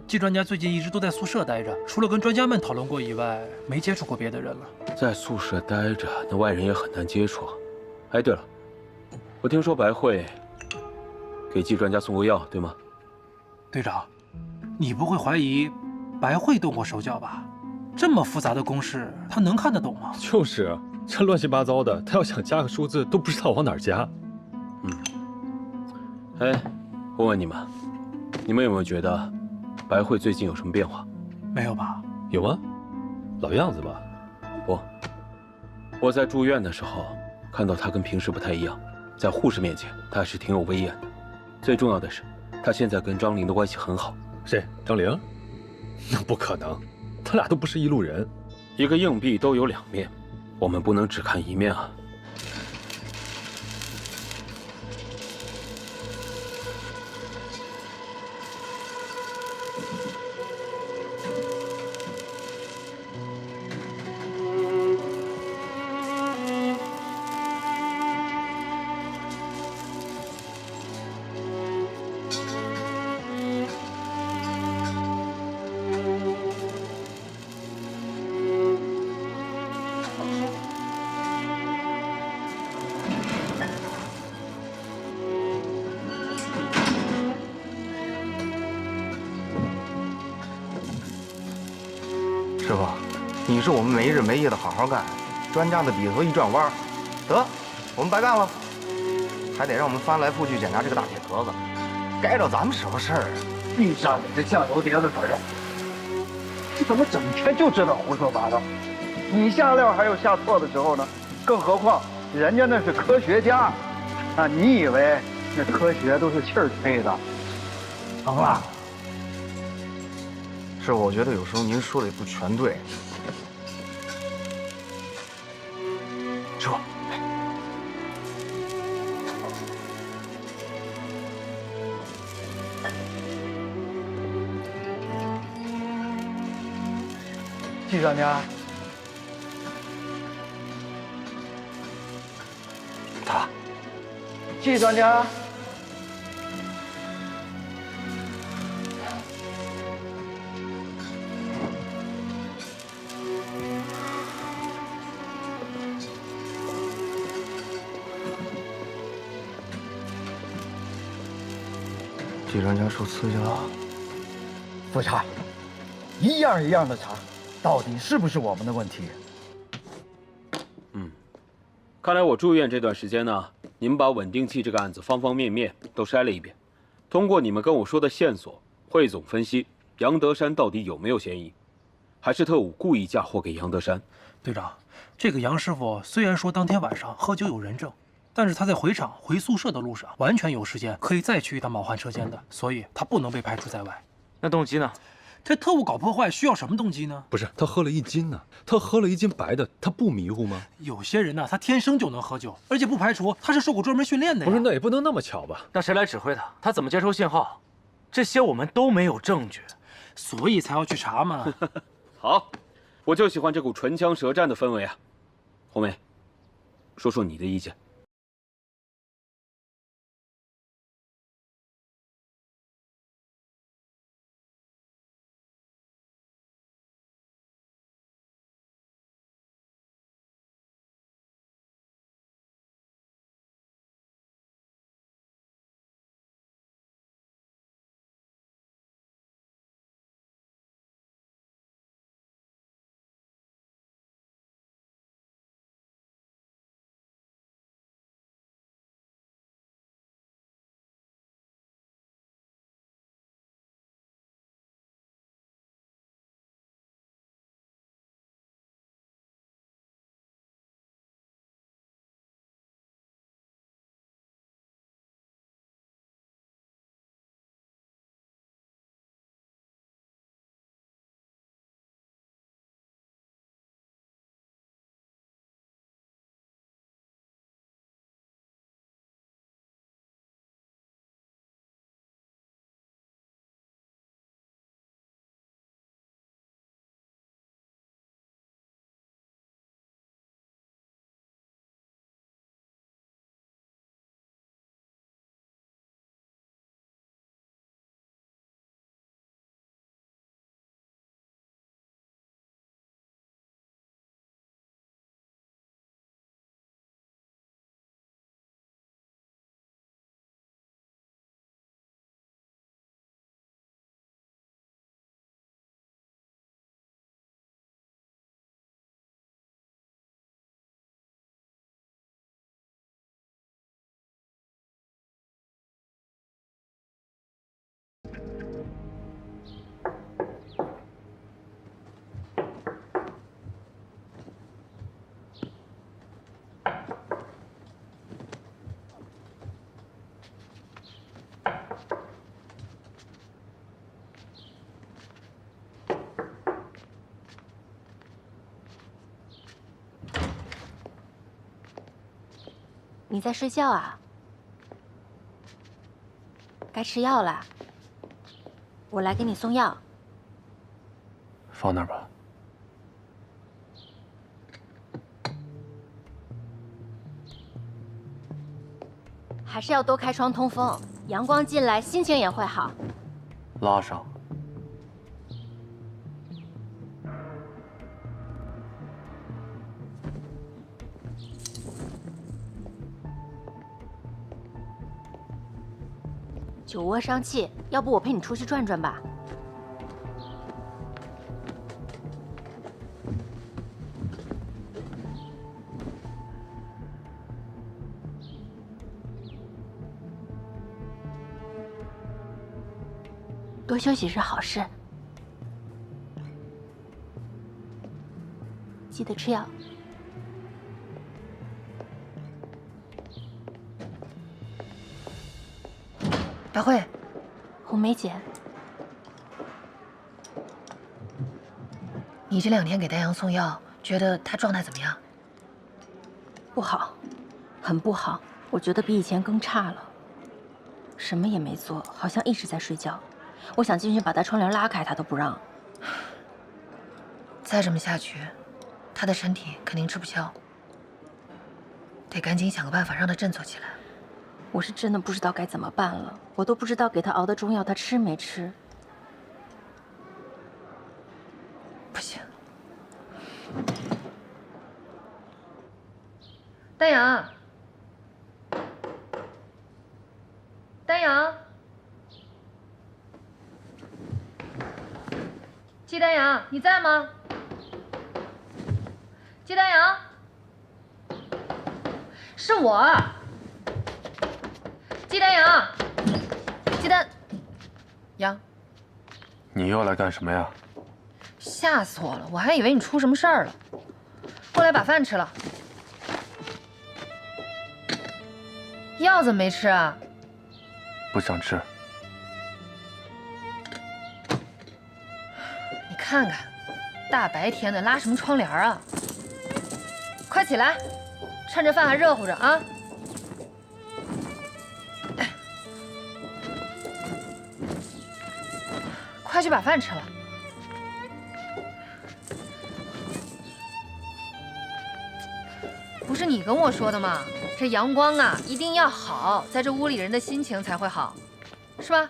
季专家最近一直都在宿舍待着，除了跟专家们讨论过以外，没接触过别的人了。在宿舍待着，那外人也很难接触。哎，对了，我听说白慧给季专家送过药，对吗？队长，你不会怀疑白慧动过手脚吧？这么复杂的公式，他能看得懂吗？就是，这乱七八糟的，他要想加个数字都不知道往哪儿加。哎，我问你们，你们有没有觉得白慧最近有什么变化？没有吧？有吗？老样子吧？不，我在住院的时候看到她跟平时不太一样，在护士面前她还是挺有威严的。最重要的是，她现在跟张玲的关系很好。谁？张玲？那不可能，他俩都不是一路人。一个硬币都有两面，我们不能只看一面啊。师傅，你是我们没日没夜的好好干，专家的笔头一转弯，得，我们白干了，还得让我们翻来覆去检查这个大铁壳子，该着咱们什么事儿啊？闭上你这酱油碟子嘴！你怎么整天就知道胡说八道？你下料还有下错的时候呢，更何况人家那是科学家，啊，你以为那科学都是气儿吹的？成了。师傅，我觉得有时候您说的也不全对。师傅，季专家，他，季专家。季专家说刺交，不查，一样一样的查，到底是不是我们的问题？看来我住院这段时间呢，你们把稳定器这个案子方方面面都筛了一遍，通过你们跟我说的线索，汇总分析，杨德山到底有没有嫌疑，还是特务故意嫁祸给杨德山？队长，这个杨师傅虽然说当天晚上喝酒有人证，但是他在回厂回宿舍的路上，完全有时间可以再去一趟卯换车间的，所以他不能被排除在外。那动机呢？这特务搞破坏需要什么动机呢？不是，他喝了1斤呢，他喝了1斤白的，他不迷糊吗？有些人呢，他天生就能喝酒，而且不排除他是受过专门训练的呀。不是，那也不能那么巧吧？那谁来指挥他？他怎么接收信号？这些我们都没有证据，所以才要去查嘛。好，我就喜欢这股唇枪舌战的氛围啊。红梅，说说你的意见。你在睡觉啊？该吃药了。我来给你送药。放那儿吧。还是要多开窗通风，阳光进来，心情也会好。拉上。酒窝伤气，要不我陪你出去转转吧？多休息是好事，记得吃药。白慧，红梅姐，你这2天给丹阳送药，觉得他状态怎么样？不好，很不好，我觉得比以前更差了。什么也没做，好像一直在睡觉。我想进去把他窗帘拉开，他都不让。再这么下去，他的身体肯定吃不消，得赶紧想个办法让他振作起来。我是真的不知道该怎么办了，我都不知道给他熬的中药他吃没吃。不行，丹阳，丹阳，季丹阳，你在吗？季丹阳，是我。季丹阳，季丹阳，你又来干什么呀？吓死我了！我还以为你出什么事儿了。过来把饭吃了。药怎么没吃啊？不想吃。你看看，大白天的拉什么窗帘啊？快起来，趁着饭还热乎着啊！快去把饭吃了。不是你跟我说的吗？这阳光啊，一定要好，在这屋里人的心情才会好，是吧？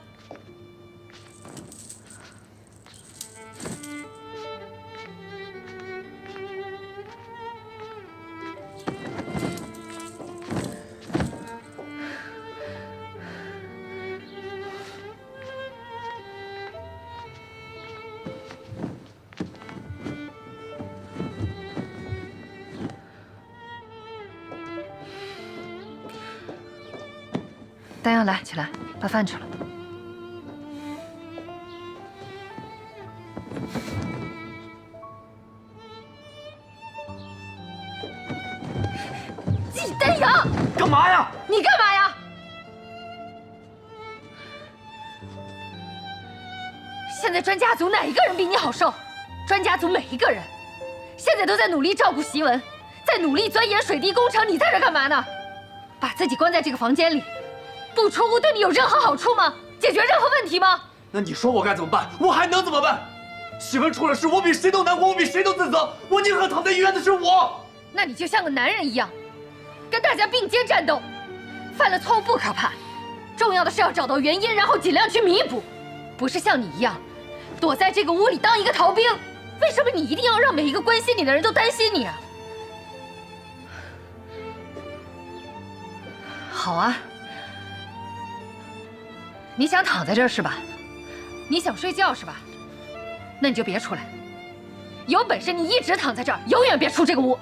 丹阳，来，起来，把饭吃了。季丹阳，干嘛呀？你干嘛呀？现在专家组哪一个人比你好受？专家组每一个人，现在都在努力照顾檄文，在努力钻研水滴工程。你在这干嘛呢？把自己关在这个房间里。不出屋对你有任何好处吗？解决任何问题吗？那你说我该怎么办？我还能怎么办？檄文出了事，我比谁都难过，我比谁都自责。我宁可躺在医院的是我。那你就像个男人一样，跟大家并肩战斗。犯了错误不可怕，重要的是要找到原因，然后尽量去弥补。不是像你一样，躲在这个屋里当一个逃兵。为什么你一定要让每一个关心你的人都担心你啊？好啊。你想躺在这儿是吧？你想睡觉是吧？那你就别出来。有本事你一直躺在这儿，永远别出这个屋。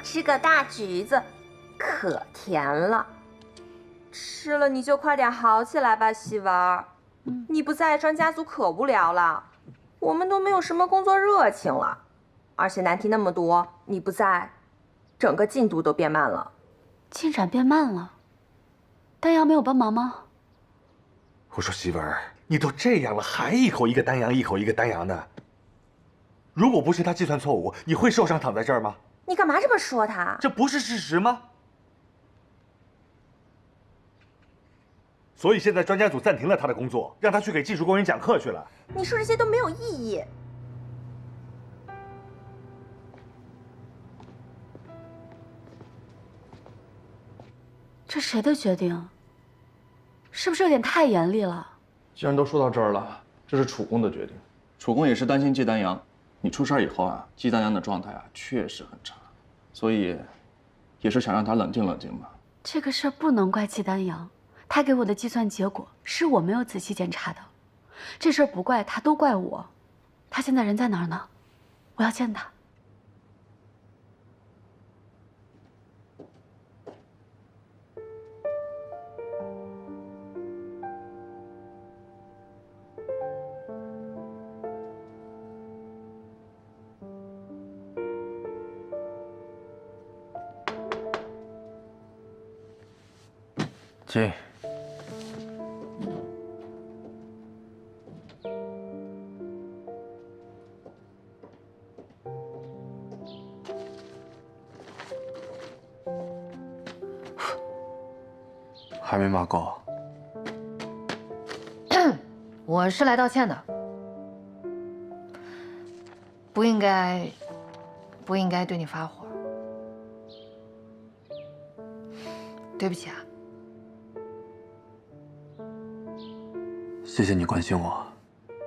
吃个大橘子，可甜了。吃了你就快点好起来吧，喜文。你不在，专家组可无聊了，我们都没有什么工作热情了，而且难题那么多，你不在，整个进度都变慢了。进展变慢了。丹阳没有帮忙吗？我说媳妇儿，你都这样了，还一口一个丹阳，一口一个丹阳的。如果不是他计算错误，你会受伤躺在这儿吗？你干嘛这么说他？这不是事实吗？所以现在专家组暂停了他的工作，让他去给技术工人讲课去了。你说这些都没有意义。这谁的决定？是不是有点太严厉了？既然都说到这儿了，这是楚公的决定。楚公也是担心季丹阳，你出事以后啊，季丹阳的状态啊确实很差，所以也是想让他冷静冷静嘛。这个事儿不能怪季丹阳，他给我的计算结果是我没有仔细检查的。这事儿不怪他，都怪我。他现在人在哪儿呢？我要见他。进。还没骂够？我是来道歉的，不应该对你发火，对不起啊。谢谢你关心我，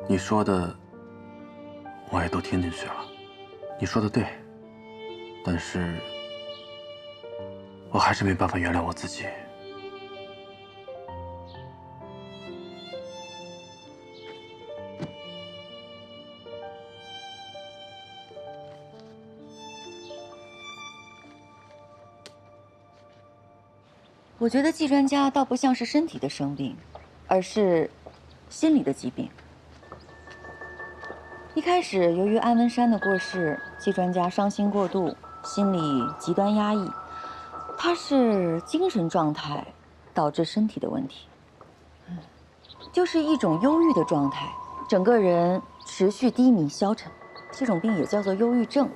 你说的我也都听进去了，你说的对，但是我还是没办法原谅我自己。我觉得季专家倒不像是身体的生病，而是心理的疾病。一开始，由于安文山的过世，季专家伤心过度，心理极端压抑。他是精神状态导致身体的问题，就是一种忧郁的状态，整个人持续低迷消沉。这种病也叫做忧郁症，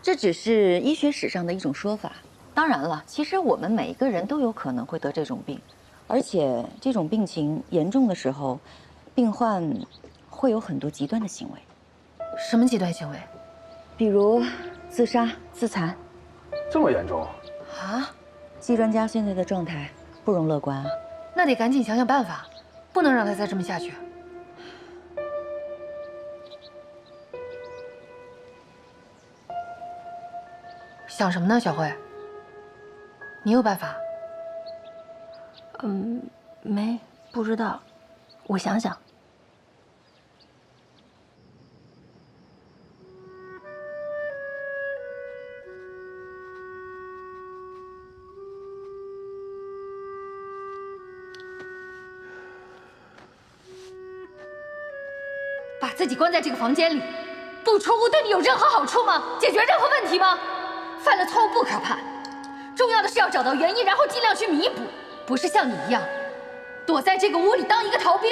这只是医学史上的一种说法。当然了，其实我们每一个人都有可能会得这种病，而且这种病情严重的时候，病患会有很多极端的行为。什么极端行为？比如自杀、自残。这么严重？啊！季专家现在的状态不容乐观啊。那得赶紧想想办法，不能让他再这么下去。想什么呢，小慧？你有办法？不知道，我想想。把自己关在这个房间里，不出屋对你有任何好处吗？解决任何问题吗？犯了错误不可怕，重要的是要找到原因，然后尽量去弥补，不是像你一样，躲在这个屋里当一个逃兵。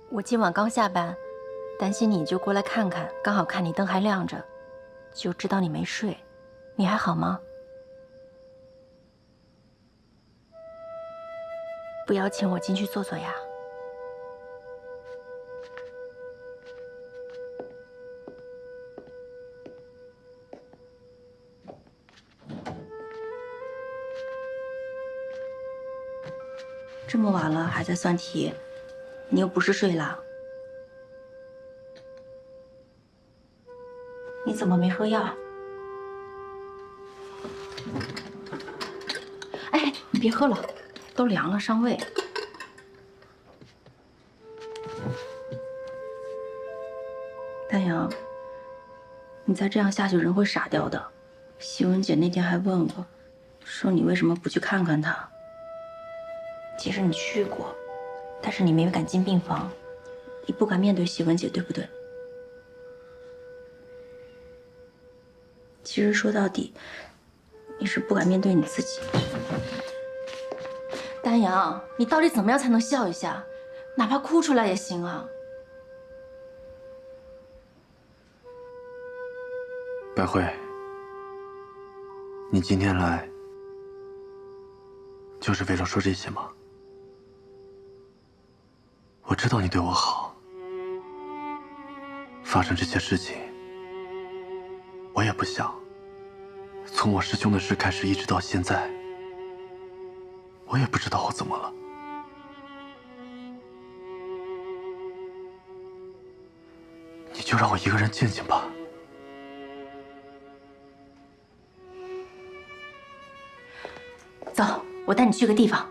我今晚刚下班，担心你就过来看看，刚好看你灯还亮着，就知道你没睡。你还好吗？不邀请我进去坐坐呀？这么晚了还在算题，你又不是睡了？你怎么没喝药？哎，你别喝了，都凉了，伤胃。丹阳，你再这样下去，人会傻掉的。希文姐那天还问我，说你为什么不去看看她？其实你去过，但是你没敢进病房，你不敢面对希文姐，对不对？其实说到底，你是不敢面对你自己。丹阳，你到底怎么样才能笑一下？哪怕哭出来也行啊。百惠，你今天来就是为了说这些吗？我知道你对我好，发生这些事情，我也不想。从我师兄的事开始，一直到现在，我也不知道我怎么了。你就让我一个人静静吧。走，我带你去个地方。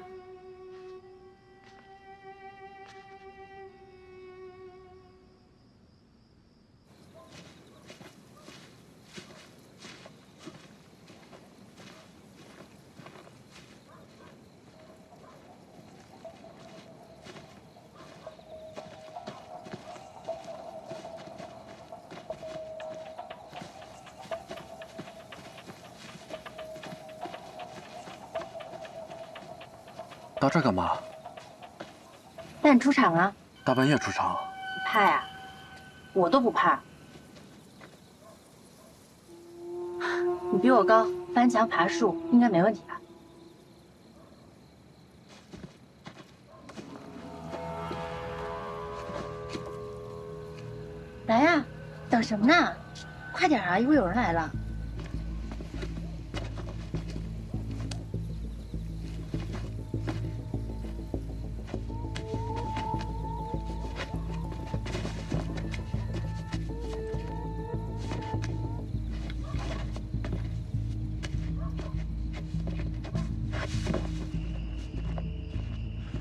到这儿干嘛？带你出场啊！大半夜出场？你怕呀？我都不怕。你比我高，翻墙爬树应该没问题吧？来呀，等什么呢？快点啊，一会儿有人来了。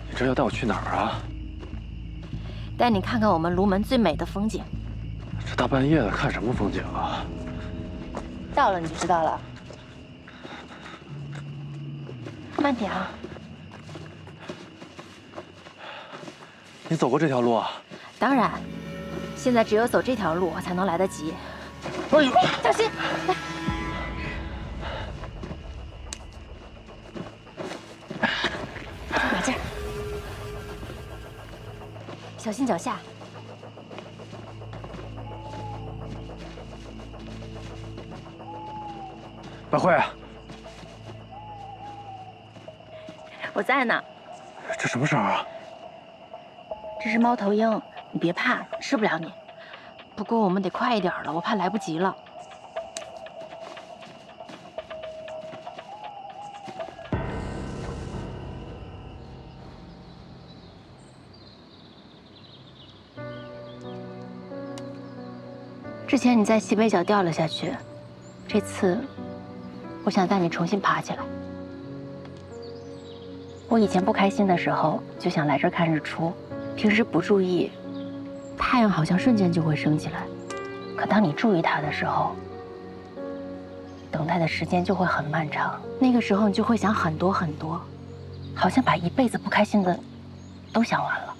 你这要带我去哪儿啊？带你看看我们卢门最美的风景。这大半夜的看什么风景啊？到了你就知道了。慢点啊！你走过这条路啊？当然，现在只有走这条路才能来得及。哎呦，小心！来，拿这儿，小心脚下。百惠，我在呢。这什么声啊？这是猫头鹰，你别怕，吃不了你。不过我们得快一点了，我怕来不及了。之前你在西北角掉了下去，这次我想带你重新爬起来。我以前不开心的时候就想来这儿看日出，平时不注意，太阳好像瞬间就会升起来。可当你注意它的时候，等待的时间就会很漫长。那个时候你就会想很多很多，好像把一辈子不开心的都想完了。